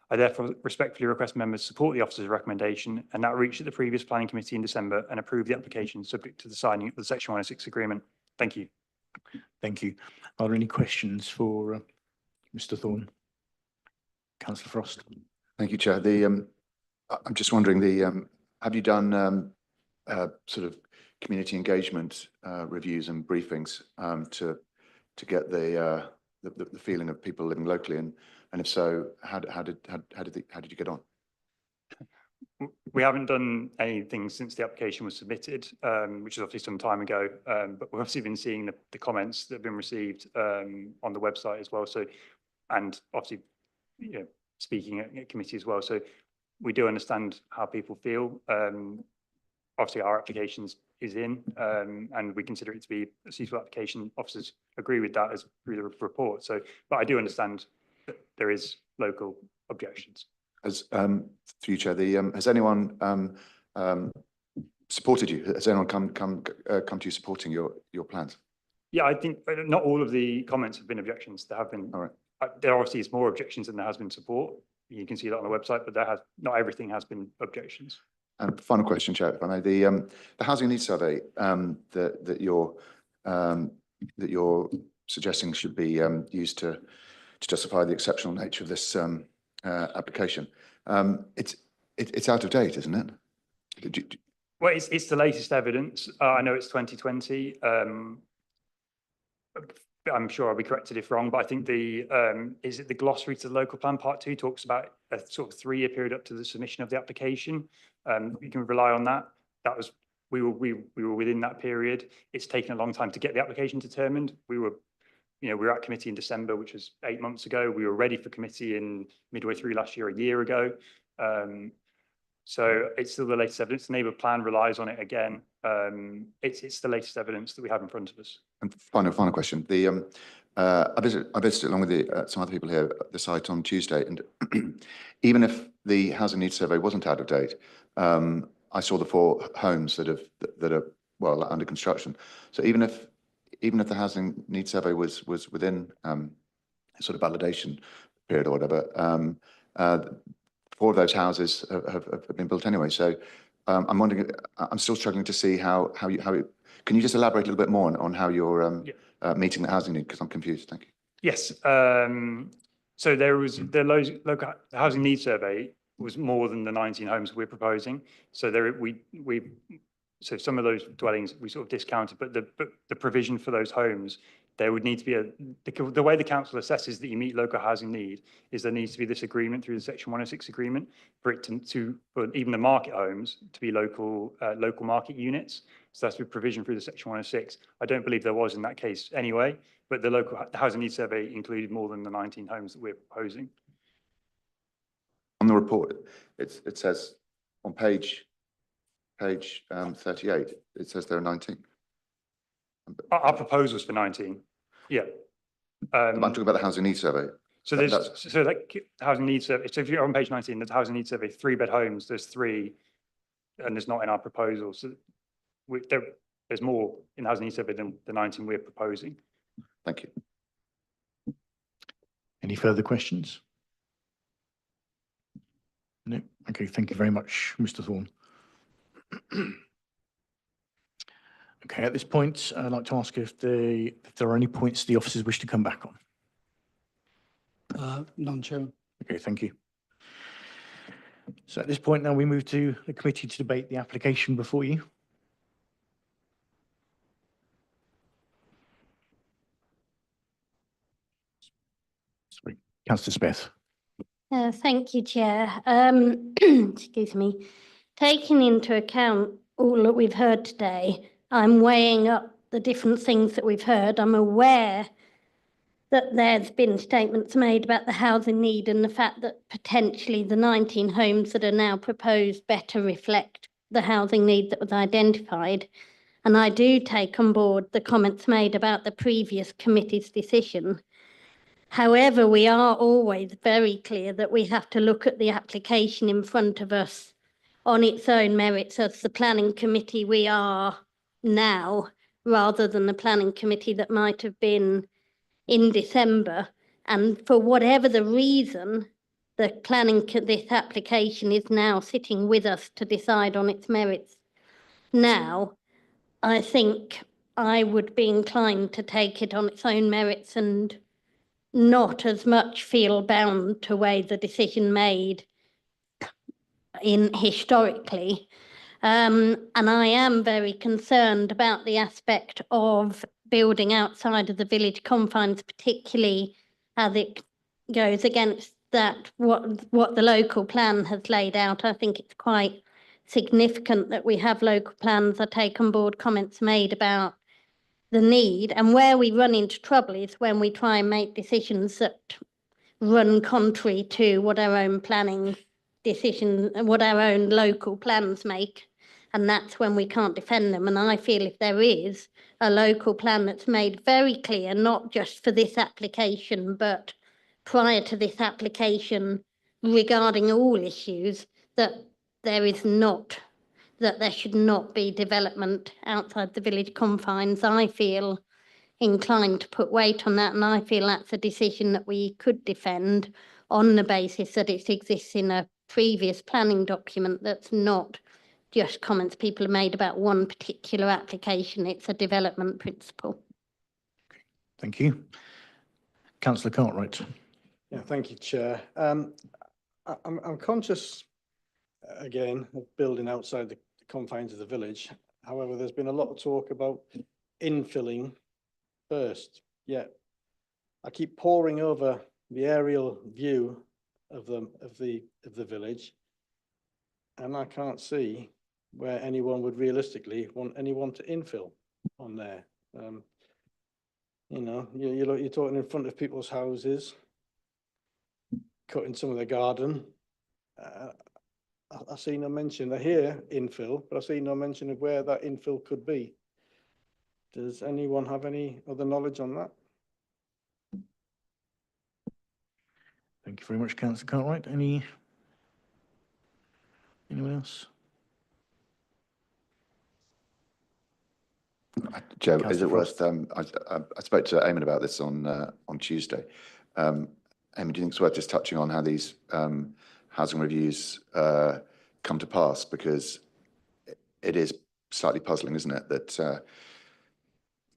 I therefore respectfully request members support the officer's recommendation and that reached at the previous planning committee in December, and approve the application subject to the signing of the Section 106 agreement. Thank you. Thank you. Are there any questions for Mr. Thorne? Councillor Frost. Thank you, Chair. I'm just wondering, have you done sort of community engagement reviews and briefings to get the feeling of people living locally, and if so, how did you get on? We haven't done anything since the application was submitted, which is obviously some time ago, but we've obviously been seeing the comments that have been received on the website as well. So, and obviously, speaking at committee as well. So we do understand how people feel. Obviously, our applications is in, and we consider it to be a suitable application. Officers agree with that as through the report. So, but I do understand that there is local objections. As through you, Chair, has anyone supported you? Has anyone come to you supporting your plans? Yeah, I think not all of the comments have been objections. There have been. All right. There obviously is more objections than there has been support. You can see that on the website, but not everything has been objections. And final question, Chair, if I may, the housing needs survey that you're suggesting should be used to justify the exceptional nature of this application. It's out of date, isn't it? Well, it's the latest evidence. I know it's 2020. I'm sure I'll be corrected if wrong, but I think is it the glossary to the local plan part 2 talks about a sort of 3-year period up to the submission of the application. You can rely on that. We were within that period. It's taken a long time to get the application determined. We were at committee in December, which was 8 months ago. We were ready for committee in midway through last year, a year ago. So it's still the latest evidence. The neighbour plan relies on it again. It's the latest evidence that we have in front of us. And final question. I visited along with some other people here at the site on Tuesday, and even if the housing needs survey wasn't out of date, I saw the 4 homes that are well under construction. So even if the housing needs survey was within sort of validation period or whatever, 4 of those houses have been built anyway. So I'm wondering, I'm still struggling to see how can you just elaborate a little bit more on how you're meeting the housing need, because I'm confused. Thank you. Yes. So there was the local housing needs survey was more than the 19 homes we're proposing. So so some of those dwellings we sort of discounted, but the provision for those homes, there would need to be the way the council assesses that you meet local housing need is there needs to be this agreement through the Section 106 agreement for it for even the market homes to be local market units. So that's with provision through the Section 106. I don't believe there was in that case anyway, but the housing needs survey included more than the 19 homes that we're proposing. On the report, it says on page 38, it says there are 19. Our proposal's for 19. Yeah. I'm talking about the housing needs survey. So that housing needs survey. So if you're on page 19, the housing needs survey, 3-bed homes, there's 3, and there's not in our proposal. So there's more in housing needs survey than the 19 we're proposing. Thank you. Any further questions? No. Okay, thank you very much, Mr. Thorne. Okay, at this point, I'd like to ask if there are any points the officers wish to come back on. None, Chairman. Okay, thank you. So at this point now we move to the committee to debate the application before you. Sorry, Councillor Smith. Thank you, Chair. Excuse me. Taking into account all that we've heard today, I'm weighing up the different things that we've heard. I'm aware that there's been statements made about the housing need and the fact that potentially the 19 homes that are now proposed better reflect the housing need that was identified. And I do take on board the comments made about the previous committee's decision. However, we are always very clear that we have to look at the application in front of us on its own merits as the planning committee we are now, rather than the planning committee that might have been in December. And for whatever the reason, this application is now sitting with us to decide on its merits. Now, I think I would be inclined to take it on its own merits and not as much feel bound to weigh the decision made historically. And I am very concerned about the aspect of building outside of the village confines, particularly as it goes against that what the local plan has laid out. I think it's quite significant that we have local plans. I take on board comments made about the need, and where we run into trouble is when we try and make decisions that run contrary to what our own planning decision and what our own local plans make. And that's when we can't defend them. And I feel if there is a local plan that's made very clear, not just for this application, but prior to this application regarding all issues, that there should not be development outside the village confines, I feel inclined to put weight on that. And I feel that's a decision that we could defend on the basis that it exists in a previous planning document that's not just comments people have made about one particular application. It's a development principle. Thank you. Councillor Cartwright. Yeah, thank you, Chair. I'm conscious, again, of building outside the confines of the village. However, there's been a lot of talk about infilling first. Yet I keep poring over the aerial view of the village, and I can't see where anyone would realistically want anyone to infill on there. You know, you're talking in front of people's houses, cutting some of their garden. I see no mention. I hear infill, but I see no mention of where that infill could be. Does anyone have any other knowledge on that? Thank you very much, Councillor Cartwright. Anyone else? Joe, is it worth, I spoke to Eamon about this on Tuesday. Eamon, do you think it's worth just touching on how these housing reviews come to pass? Because it is slightly puzzling, isn't it, that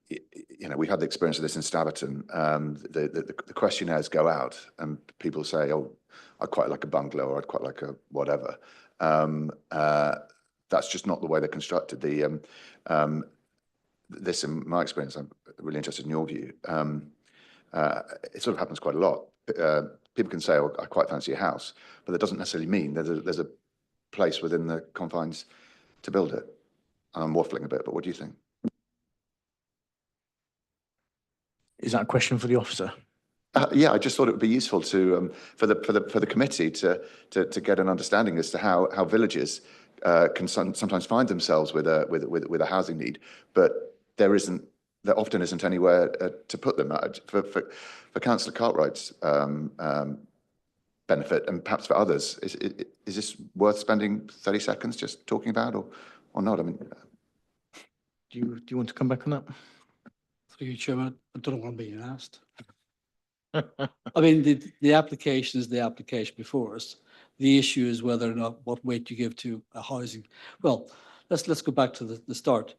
you know, we've had the experience of this in Staverton. The questionnaires go out and people say, oh, I'd quite like a bungalow, or I'd quite like a whatever. That's just not the way they're constructed. This, in my experience, I'm really interested in your view. It sort of happens quite a lot. People can say, oh, I quite fancy a house, but that doesn't necessarily mean there's a place within the confines to build it. I'm waffling a bit, but what do you think? Is that a question for the officer? Yeah, I just thought it would be useful to for the committee to get an understanding as to how villages can sometimes find themselves with a housing need, but there often isn't anywhere to put them. For Councillor Cartwright's benefit, and perhaps for others, is this worth spending 30 seconds just talking about, or not? I mean, do you want to come back on that? Through you, Chairman, I don't know what I'm being asked. I mean, the application is the application before us. The issue is whether or not what weight you give to a housing. Well, let's go back to the start.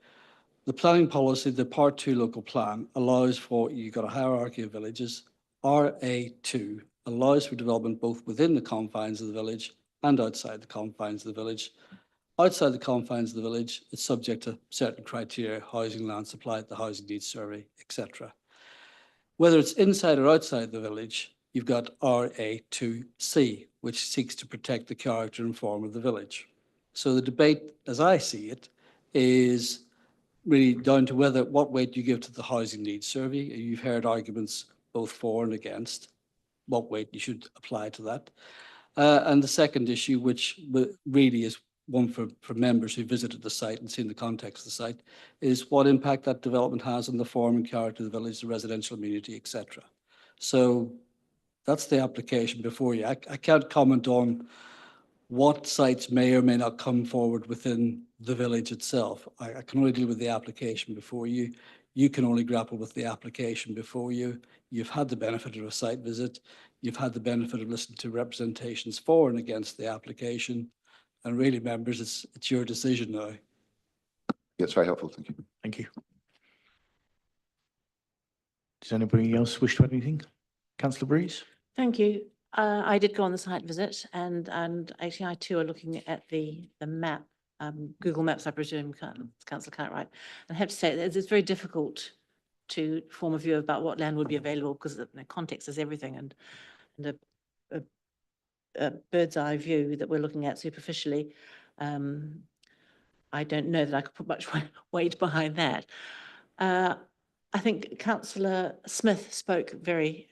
The planning policy, the Part 2 local plan allows for, you've got a hierarchy of villages. RA2 allows for development both within the confines of the village and outside the confines of the village. Outside the confines of the village, it's subject to certain criteria, housing, land supply, the housing needs survey, etc. Whether it's inside or outside the village, you've got RA2C, which seeks to protect the character and form of the village. So the debate, as I see it, is really down to what weight you give to the housing needs survey. You've heard arguments both for and against what weight you should apply to that. And the second issue, which really is one for members who visited the site and seen the context of the site, is what impact that development has on the form and character of the village, the residential community, etc. So that's the application before you. I can't comment on what sites may or may not come forward within the village itself. I can only deal with the application before you. You can only grapple with the application before you. You've had the benefit of a site visit. You've had the benefit of listening to representations for and against the application. And really, members, it's your decision now. That's very helpful. Thank you. Thank you. Does anybody else wish to add anything? Councillor Breeze? Thank you. I did go on the site visit and actually I too are looking at the map, Google Maps, I presume, Councillor Cartwright. And I have to say it's very difficult to form a view about what land would be available because the context is everything, and a bird's eye view that we're looking at superficially. I don't know that I could put much weight behind that. I think Councillor Smith spoke very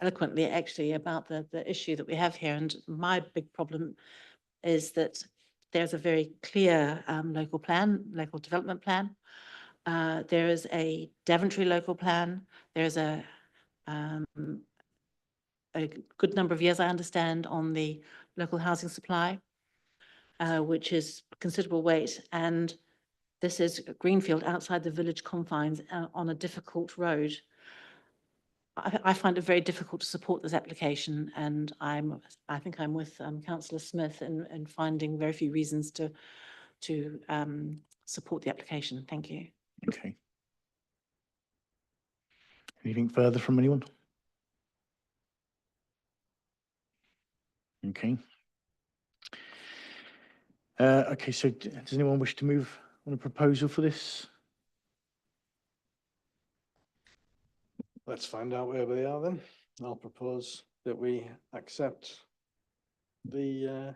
eloquently actually about the issue that we have here, and my big problem is that there's a very clear local development plan. There is a Daventry local plan. There's a good number of years, I understand, on the local housing supply, which is considerable weight. And this is greenfield outside the village confines on a difficult road. I find it very difficult to support this application, and I think I'm with Councillor Smith in finding very few reasons to support the application. Thank you. Okay. Anything further from anyone? Okay. Okay, so does anyone wish to move on a proposal for this? Let's find out where they are then. I'll propose that we accept the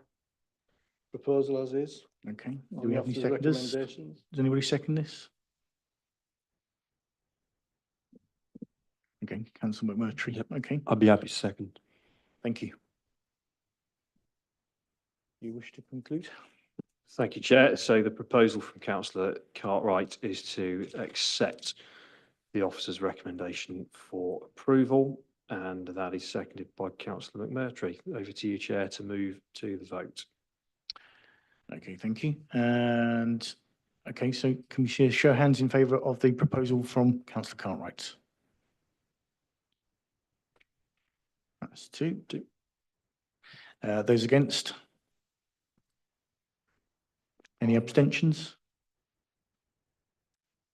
proposal as is. Okay. Do on we the have any officer's seconders? recommendations. Does anybody second this? Okay, Councillor McMurtry. Yep. Okay, I'd be happy to second. thank you. You wish to conclude? Thank you, Chair. So the proposal from Councillor Cartwright is to accept the officer's recommendation for approval, and that is seconded by Councillor McMurtry. Over to you, Chair, to move to the vote. Okay, thank you. And, okay, so can we show hands in favour of the proposal from Councillor Cartwright? That's two. Those against? Any abstentions?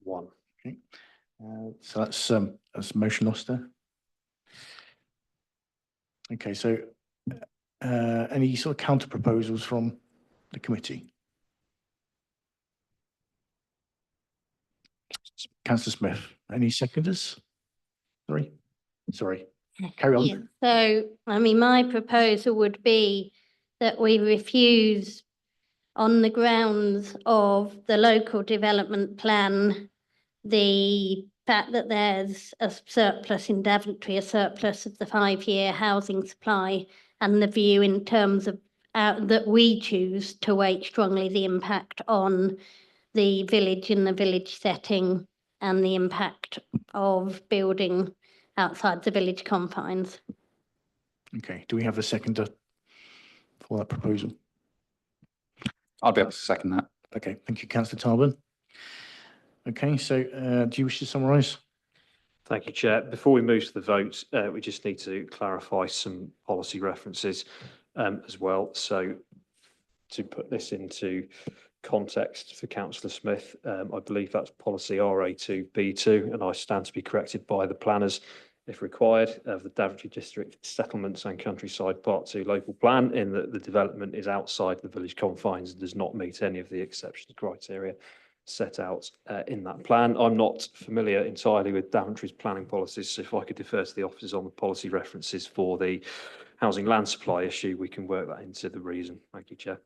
One. Okay, so that's motion lost there. Okay, so any sort of counter proposals from the committee? Councillor Smith, any seconders? Sorry, carry on. Yeah. So, I mean, my proposal would be that we refuse on the grounds of the local development plan, the fact that there's a surplus in Daventry, a surplus of the 5-year housing supply, and the view in terms of that we choose to weight strongly the impact on the village in the village setting and the impact of building outside the village confines. Okay, do we have a seconder for that proposal? I'll be able to second that. Okay, thank you, Councillor Tarbin. Okay, so do you wish to summarise? Thank you, Chair. Before we move to the vote, we just need to clarify some policy references as well. So to put this into context for Councillor Smith, I believe that's policy RA2B2, and I stand to be corrected by the planners if required, of the Daventry District Settlements and Countryside Part 2 local plan, in that the development is outside the village confines and does not meet any of the exceptions criteria set out in that plan. I'm not familiar entirely with Daventry's planning policies, so if I could defer to the officers on the policy references for the housing land supply issue, we can work that into the reason. Thank you, Chair.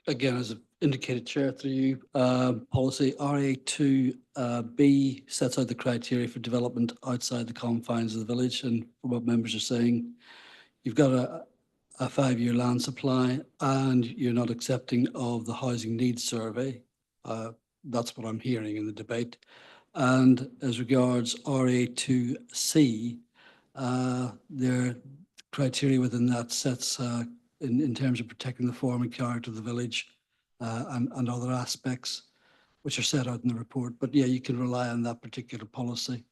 Again, as indicated, Chair, through you, policy RA2B sets out the criteria for development outside the confines of the village. And from what members are saying, you've got a 5-year land supply and you're not accepting of the housing needs survey. That's what I'm hearing in the debate. And as regards RA2C, their criteria within that sets in terms of protecting the form and character of the village and other aspects which are set out in the report. But yeah, you can rely on that particular policy.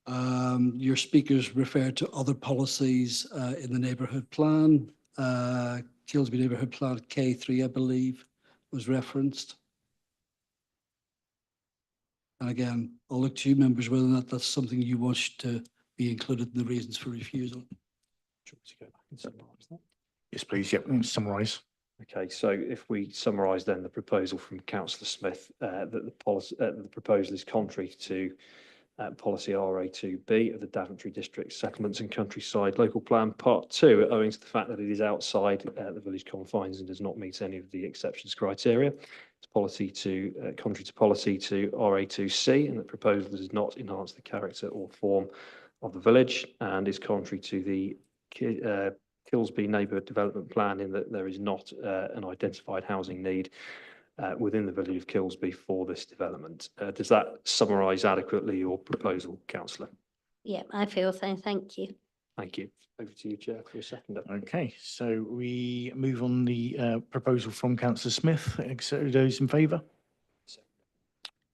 Your speakers referred to other policies in the neighbourhood plan. Kilsby neighbourhood plan K3, I believe, was referenced. And again, I'll look to you members whether or not that's something you wish to be included in the reasons for refusal. Yes, please. Yep. Summarise. Okay, so if we summarise then the proposal from Councillor Smith, that the policy, the proposal is contrary to policy RA2B of the Daventry District Settlements and Countryside Local Plan Part 2, owing to the fact that it is outside the village confines and does not meet any of the exceptions criteria. It's policy to contrary to policy to RA2C, and the proposal does not enhance the character or form of the village, and is contrary to the Kilsby Neighbourhood Development Plan, in that there is not an identified housing need within the village of Kilsby for this development. Does that summarise adequately your proposal, Councillor? Yeah, I feel so. Thank you. Thank you. Over to you, Chair, for a second. Okay, so we move on the proposal from Councillor Smith. So those in favour?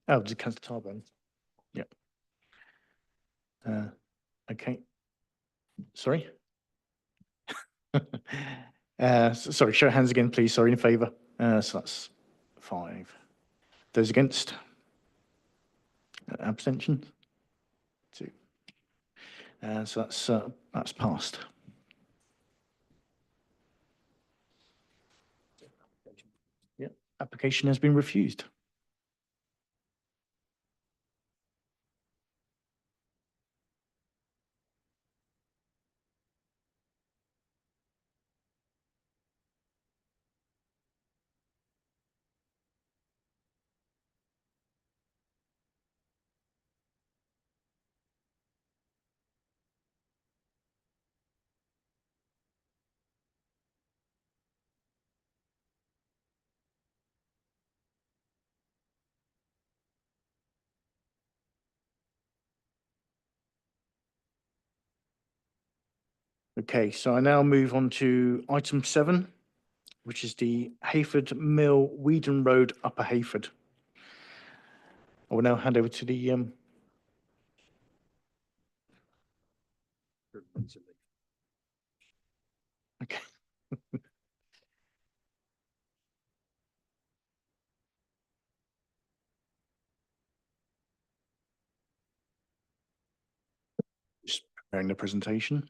Oh, did Councillor Tarbone? Yep. Okay. Sorry. Sorry, show of hands again, please. Sorry, in favour. So that's 5. Those against? Abstentions? 2. So that's passed. Yep. Application has been refused. Okay, so I now move on to item 7, which is the Hayford Mill, Weedon Road, Upper Hayford. I will now hand over to the okay. Just preparing the presentation.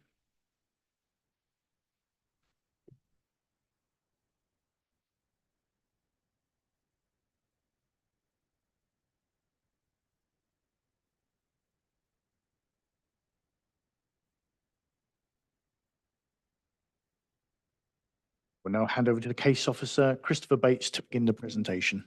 We'll now hand over to the case officer, Christopher Bates, to begin the presentation.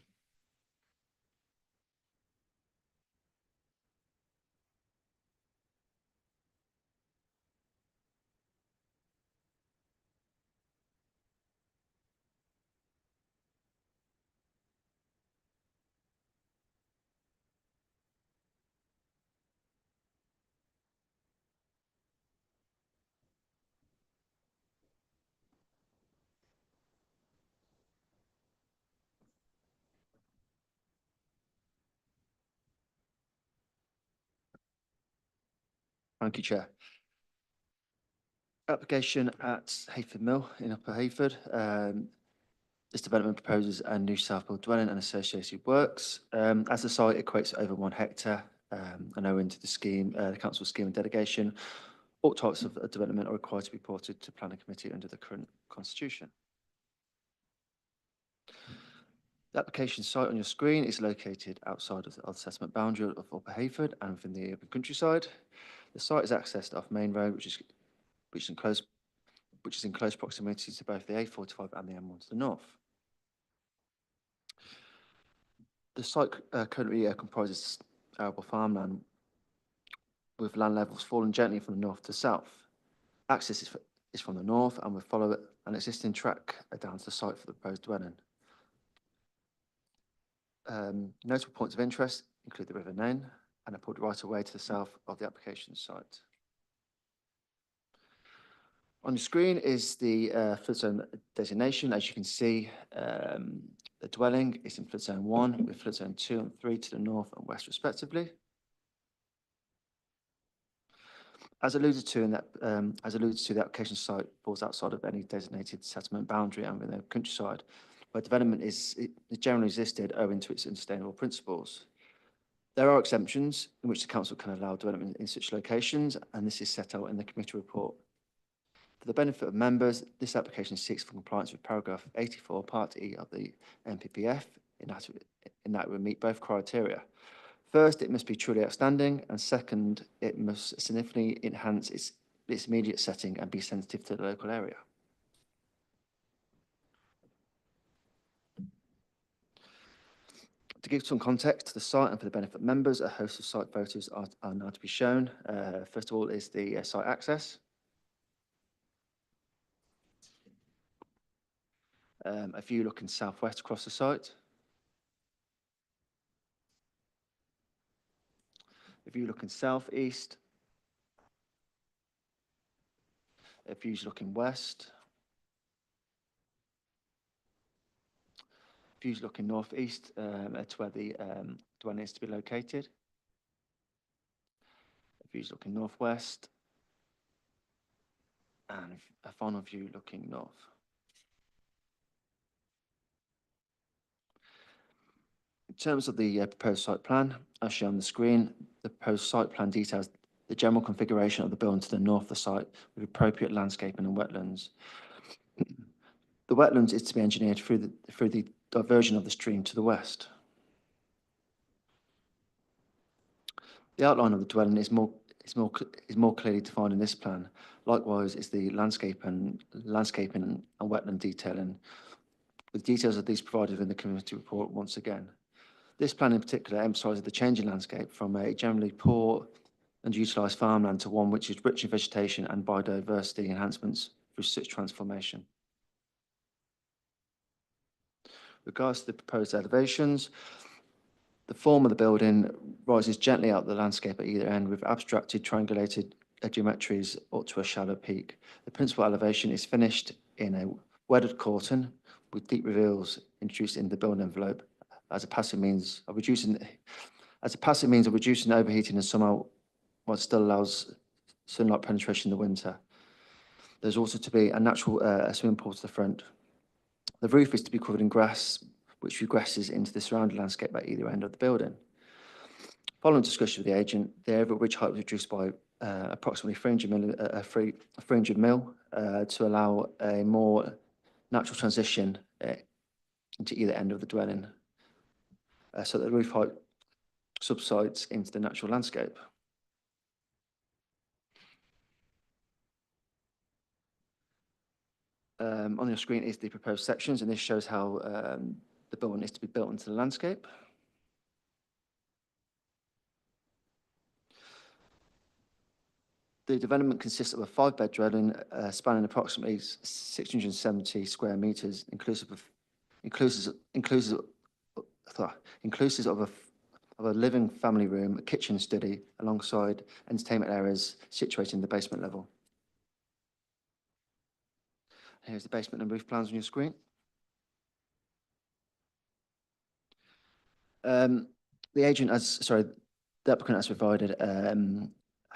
Thank you, Chair. Application at Hayford Mill in Upper Hayford. This development proposes a new Southport dwelling and associated works. As the site equates to over 1 hectare, and owing to the scheme, the council scheme and delegation, all types of development are required to be reported to planning committee under the current constitution. The application site on your screen is located outside of the assessment boundary of Upper Hayford and within the urban countryside. The site is accessed off Main Road, which is in close proximity to both the A45 and the M1 to the north. The site currently comprises arable farmland with land levels falling gently from the north to south. Access is from the north and will follow an existing track down to the site for the proposed dwelling. Notable points of interest include the River Nain and a public right of way to the south of the application site. On your screen is the flood zone designation. As you can see, the dwelling is in flood zone 1 with flood zone 2 and 3 to the north and west respectively. As alluded to, the application site falls outside of any designated settlement boundary and within the countryside, where development is generally existed owing to its sustainable principles. There are exemptions in which the council can allow development in such locations, and this is set out in the committee report. For the benefit of members, this application seeks for compliance with paragraph 84, part E of the NPPF, in that it will meet both criteria. First, it must be truly outstanding, and second, it must significantly enhance its immediate setting and be sensitive to the local area. To give some context to the site and for the benefit of members, a host of site photos are now to be shown. First of all is the site access. A view looking southwest across the site. A view looking southeast. A view looking west. Views looking northeast to where the dwelling is to be located. Views looking northwest. And a final view looking north. In terms of the proposed site plan, as shown on the screen, the proposed site plan details the general configuration of the building to the north of the site with appropriate landscaping and wetlands. The wetlands is to be engineered through the diversion of the stream to the west. The outline of the dwelling is more clearly defined in this plan. Likewise, is the landscaping and wetland detailing, with details of these provided in the committee report once again. This plan in particular emphasises the change in landscape from a generally poor and utilised farmland to one which is rich in vegetation and biodiversity enhancements through such transformation. Regards to the proposed elevations, the form of the building rises gently out the landscape at either end with abstracted triangulated geometries up to a shallow peak. The principal elevation is finished in a weathered corten with deep reveals introduced in the building envelope as a passive means of reducing overheating in summer, while it still allows sunlight penetration in the winter. There's also to be a natural swimming pool to the front. The roof is to be covered in grass, which regresses into the surrounding landscape at either end of the building. Following discussion with the agent, the overall ridge height was reduced by approximately 300 mil to allow a more natural transition into either end of the dwelling, so that the roof height subsides into the natural landscape. On your screen is the proposed sections, and this shows how the building is to be built into the landscape. The development consists of a 5-bed dwelling spanning approximately 670 square meters, inclusive of a living family room, a kitchen and study, alongside entertainment areas situated in the basement level. Here's the basement and roof plans on your screen. The applicant has provided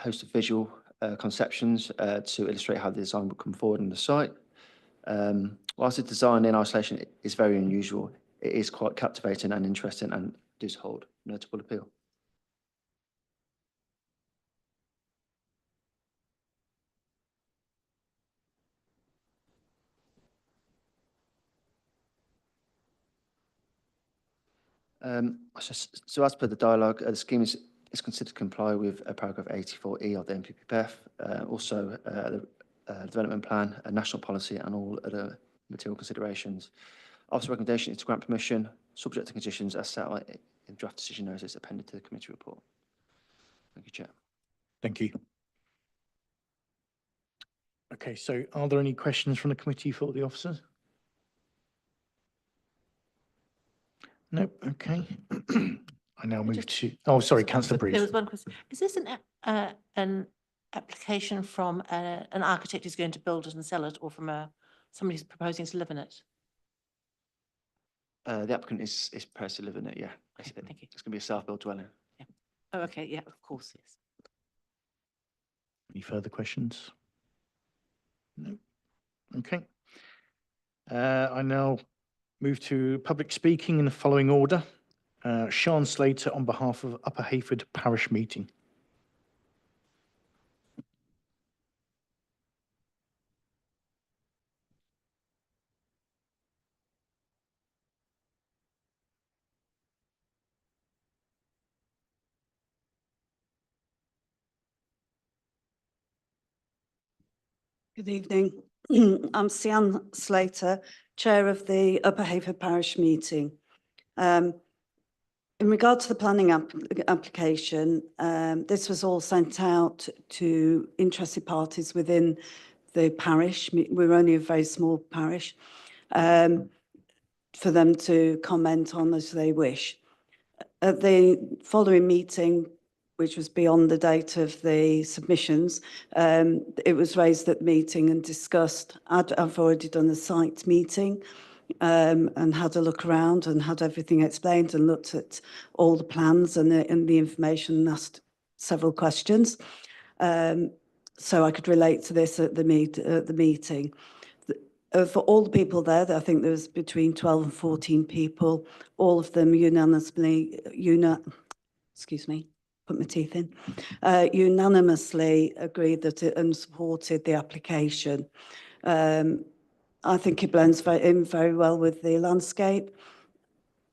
host of visual conceptions to illustrate how the design would come forward on the site. Whilst the design in isolation is very unusual, it is quite captivating and interesting and does hold notable appeal. So as per the dialogue, the scheme is considered to comply with paragraph 84E of the NPPF, also the development plan, a national policy and all other material considerations. Officer recommendation is to grant permission, subject to conditions as set out in draft decision notice appended to the committee report. Thank you, Chair. Thank you. Okay, so are there any questions from the committee for the officers? No, okay. I now move to, oh, sorry, Councillor There Breeze. was one question. Is this an application from an architect who's going to build it and sell it, or from somebody who's proposing to live in it? The applicant is prepared to live in it, yeah. Okay, thank you. It's going to be a self-built dwelling. Oh, okay, yeah, of course, yes. Any further questions? No. Okay. I now move to public speaking in the following order. Sean Slater on behalf of Upper Hayford Parish Meeting. Good evening. I'm Sian Slater, Chair of the Upper Hayford Parish Meeting. In regard to the planning application, this was all sent out to interested parties within the parish. We're only a very small parish, for them to comment on as they wish. At the following meeting, which was beyond the date of the submissions, it was raised at the meeting and discussed. I've already done a site meeting and had a look around and had everything explained and looked at all the plans and the information and asked several questions. So I could relate to this at the meeting. For all the people there, I think there was between 12 and 14 people, all of them unanimously, put my teeth in, unanimously agreed that it and supported the application. I think it blends in very well with the landscape.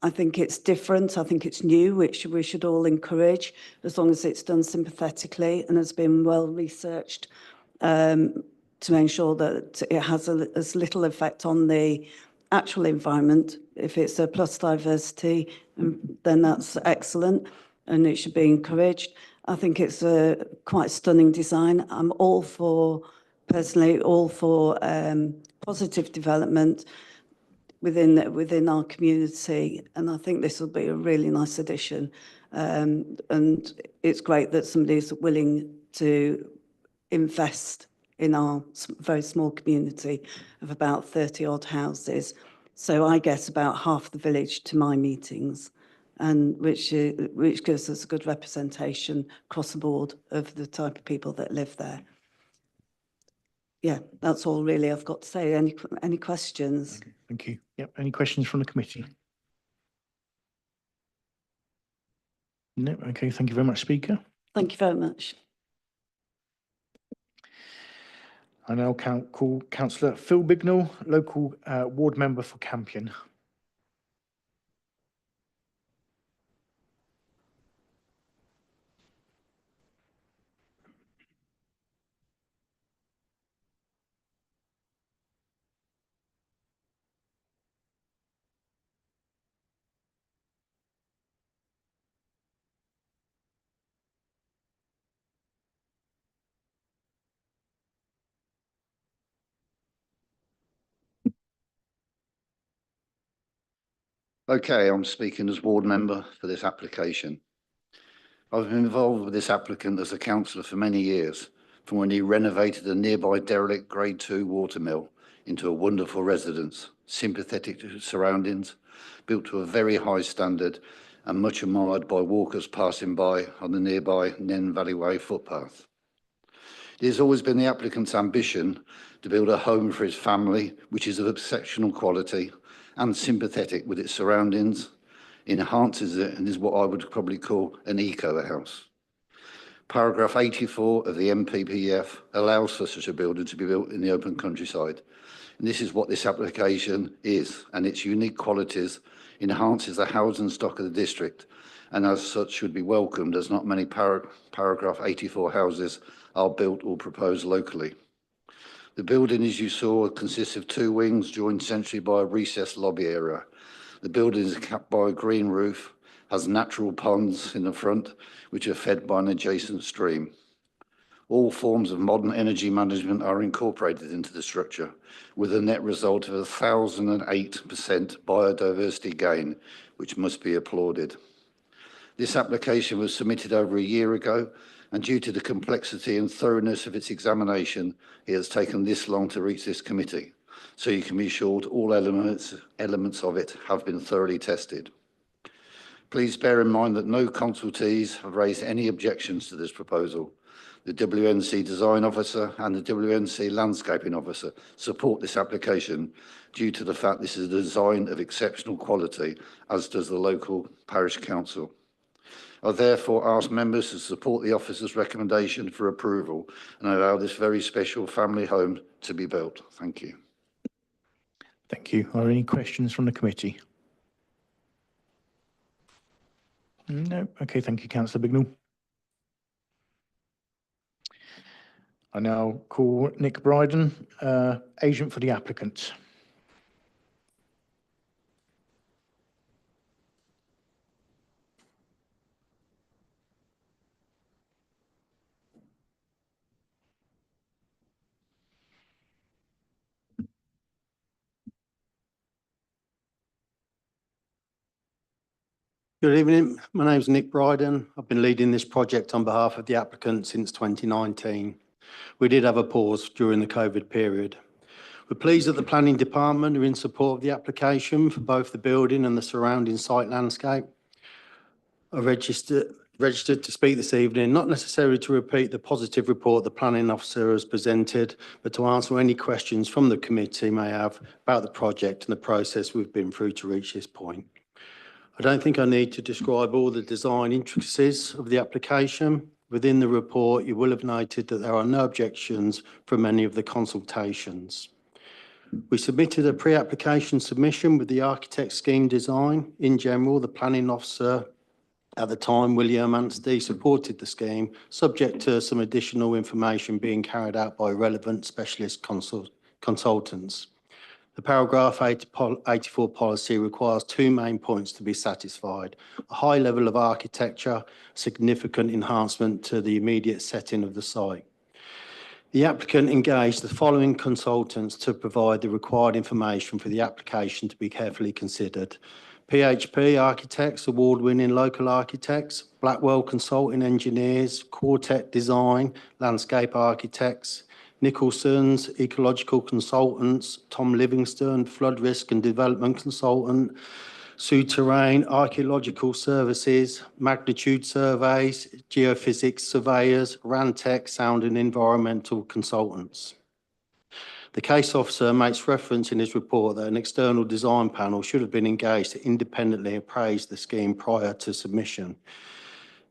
I think it's different. I think it's new, which we should all encourage, as long as it's done sympathetically and has been well researched, to ensure that it has as little effect on the actual environment. If it's a plus diversity, then that's excellent and it should be encouraged. I think it's a quite stunning design. I'm personally all for positive development within our community, and I think this will be a really nice addition. And it's great that somebody's willing to invest in our very small community of about 30 odd houses. So I get about half the village to my meetings, and which gives us a good representation across the board of the type of people that live there. Yeah, that's all really I've got to say. Any questions? Okay, thank you. Yep. Any questions from the committee? No. Okay. Thank you very much, Speaker. Thank you very much. I now call Councillor Phil Bignell, local ward member for Campion. Okay, I'm speaking as ward member for this application. I've been involved with this applicant as a councillor for many years, from when he renovated a nearby derelict Grade 2 watermill into a wonderful residence, sympathetic to surroundings, built to a very high standard and much admired by walkers passing by on the nearby Nen Valley Way footpath. It has always been the applicant's ambition to build a home for his family, which is of exceptional quality and sympathetic with its surroundings, enhances it, and is what I would probably call an eco house. Paragraph 84 of the MPPF allows for such a building to be built in the open countryside. And this is what this application is, and its unique qualities enhances the housing stock of the district, and as such should be welcomed, as not many paragraph 84 houses are built or proposed locally. The building, as you saw, consists of 2 wings joined centrally by a recessed lobby area. The building is capped by a green roof, has natural ponds in the front, which are fed by an adjacent stream. All forms of modern energy management are incorporated into the structure, with a net result of 1,008% biodiversity gain, which must be applauded. This application was submitted over a year ago, and due to the complexity and thoroughness of its examination, it has taken this long to reach this committee. So you can be assured all elements of it have been thoroughly tested. Please bear in mind that no consultees have raised any objections to this proposal. The WNC Design Officer and the WNC Landscaping Officer support this application due to the fact this is a design of exceptional quality, as does the local parish council. I therefore ask members to support the officer's recommendation for approval and allow this very special family home to be built. Thank you. Thank you. Are there any questions from the committee? No. Okay, thank you, Councillor Bignell. I now call Nick Bryden, agent for the applicant. Good evening. My name is Nick Bryden. I've been leading this project on behalf of the applicant since 2019. We did have a pause during the COVID period. We're pleased that the planning department are in support of the application for both the building and the surrounding site landscape. I registered to speak this evening, not necessarily to repeat the positive report the planning officer has presented, but to answer any questions from the committee may have about the project and the process we've been through to reach this point. I don't think I need to describe all the design intricacies of the application. Within the report, you will have noted that there are no objections from any of the consultations. We submitted a pre-application submission with the architect scheme design. In general, the planning officer at the time, William Anstey, supported the scheme, subject to some additional information being carried out by relevant specialist consultants. The paragraph 84 policy requires 2 main points to be satisfied: a high level of architecture, significant enhancement to the immediate setting of the site. The applicant engaged the following consultants to provide the required information for the application to be carefully considered: PHP Architects, award-winning local architects; Blackwell Consulting Engineers; Quartet Design, landscape architects; Nicholson's Ecological Consultants; Tom Livingston, Flood Risk and Development Consultant; Souterrain Archaeological Services; Magnitude Surveys, Geophysics Surveyors; Rantec Sound and Environmental Consultants. The case officer makes reference in his report that an external design panel should have been engaged to independently appraise the scheme prior to submission.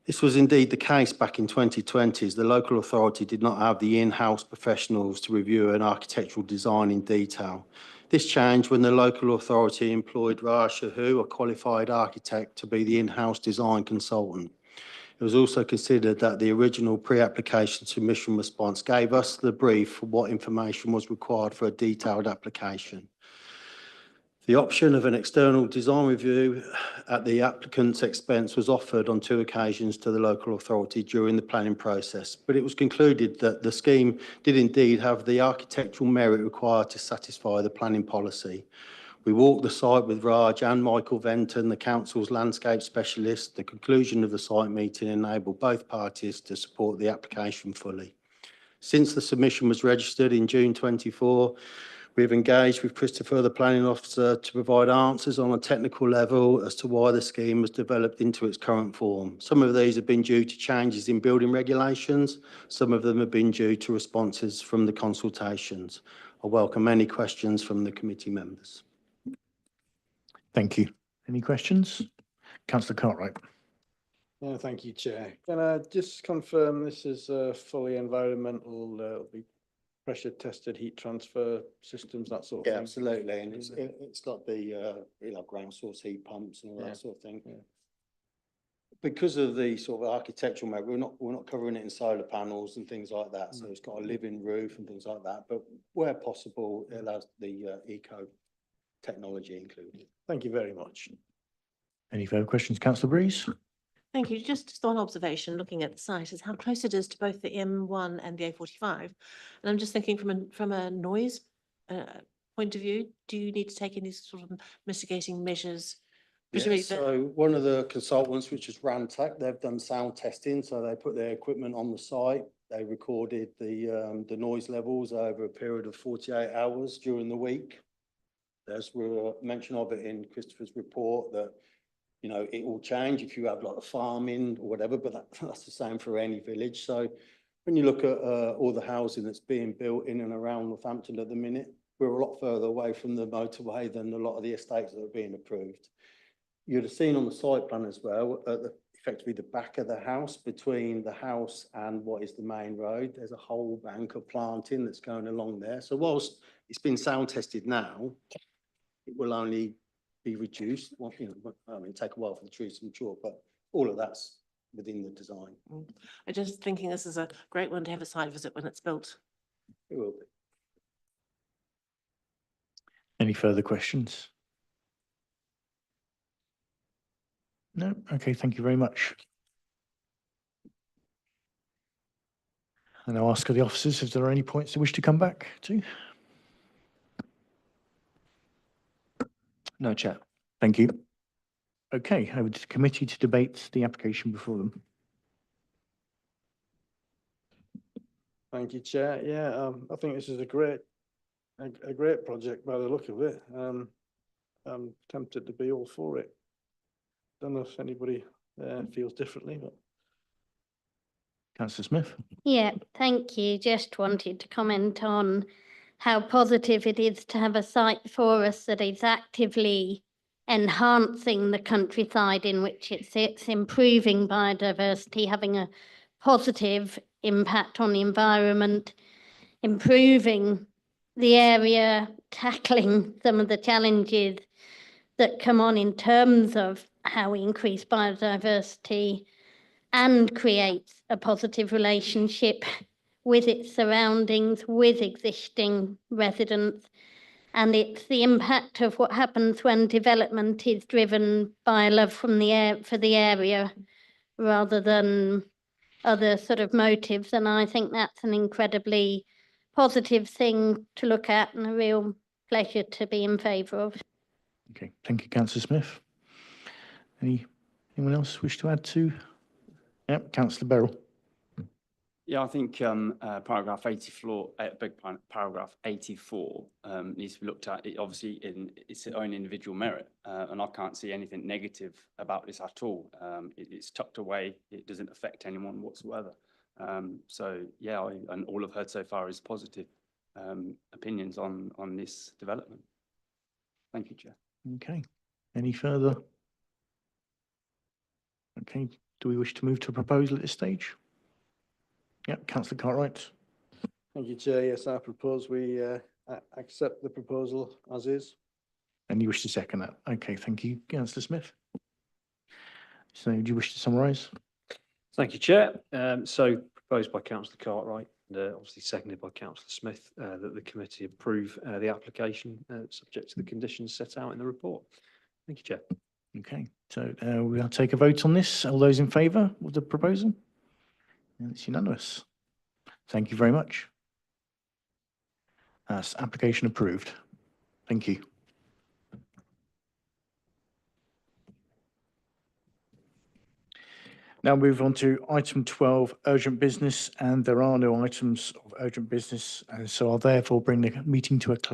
This was indeed the case back in 2020, as the local authority did not have the in-house professionals to review an architectural design in detail. This changed when the local authority employed Raj Shahu, a qualified architect, to be the in-house design consultant. It was also considered that the original pre-application submission response gave us the brief for what information was required for a detailed application. The option of an external design review at the applicant's expense was offered on 2 occasions to the local authority during the planning process, but it was concluded that the scheme did indeed have the architectural merit required to satisfy the planning policy. We walked the site with Raj and Michael Venton, the council's landscape specialist. The conclusion of the site meeting enabled both parties to support the application fully. Since the submission was registered in June 24, We've engaged with Christopher, the planning officer, to provide answers on a technical level as to why the scheme was developed into its current form. Some of these have been due to changes in building regulations. Some of them have been due to responses from the consultations. I welcome any questions from the committee members. Thank you. Any questions? Councillor Cartwright. Yeah, thank you, Chair. Can I just confirm this is a fully environmental, it'll be pressure tested heat transfer systems, that sort of Yeah, thing? absolutely. And it's got the, ground source heat pumps and all Yeah. that sort of thing. Because of the sort of architectural mode, we're not covering it in solar panels and things like that. So it's got a living roof and things like that. But where possible, it allows the eco technology included. Thank you very much. Any further questions? Councillor Breeze? Thank you. Just one observation, looking at the site, is how close it is to both the M1 and the A45. And I'm just thinking from a noise point of view, do you need to take any sort of mitigating measures? Yeah, Presumably so one of the consultants, which is Rantec, they've done sound testing, so they put their equipment on the site. They recorded the noise levels over a period of 48 hours during the week. There's a mention of it in Christopher's report that, you know, it will change if you have like a farming or whatever, but that's the same for any village. So when you look at all the housing that's being built in and around Northampton at the minute, we're a lot further away from the motorway than a lot of the estates that are being approved. You'd have seen on the site plan as well, effectively the back of the house, between the house and what is the main road, there's a whole bank of planting that's going along there. So whilst it's been sound tested now, it will only be reduced. Well, you know, I mean, take a while for the trees to mature, but all of that's within the design. I'm just thinking this is a great one to have a site visit when it's built. It will be. Any further questions? No? Okay, thank you very much. And I'll ask the officers if there are any points they wish to come back to. No, Chair. Thank you. Okay, over to the committee to debate the application before them. Thank you, Chair. Yeah, I think this is a great project by the look of it. I'm tempted to be all for it. Don't know if anybody feels differently, but. Councillor Smith? Yeah, thank you. Just wanted to comment on how positive it is to have a site before us that is actively enhancing the countryside in which it sits, improving biodiversity, having a positive impact on the environment, improving the area, tackling some of the challenges that come on in terms of how we increase biodiversity and creates a positive relationship with its surroundings, with existing residents. And it's the impact of what happens when development is driven by a love from for the area rather than other sort of motives. And I think that's an incredibly positive thing to look at and a real pleasure to be in favour of. Okay, thank you, Councillor Smith. Anyone else wish to add to? Yep, Councillor Beryl. Yeah, I think paragraph 84, paragraph 84 needs to be looked at, obviously in its own individual merit, and I can't see anything negative about this at all. It's tucked away, it doesn't affect anyone whatsoever. So yeah, and all I've heard so far is positive opinions on this development. Thank you, Chair. Okay, any further? Okay, do we wish to move to a proposal at this stage? Yep, Councillor Cartwright. Thank you, Chair. Yes, I propose we accept the proposal as is. And you wish to second that? Okay, thank you, Councillor Smith. So do you wish to summarise? Thank you, Chair. So proposed by Councillor Cartwright, and obviously seconded by Councillor Smith, that the committee approve the application subject to the conditions set out in the report. Thank you, Chair. Okay, so we'll take a vote on this. All those in favour of the proposal? And it's unanimous. Thank you very much. That's application approved. Thank you. Now move on to item 12, urgent business, and there are no items of urgent business, and so I'll therefore bring the meeting to a close.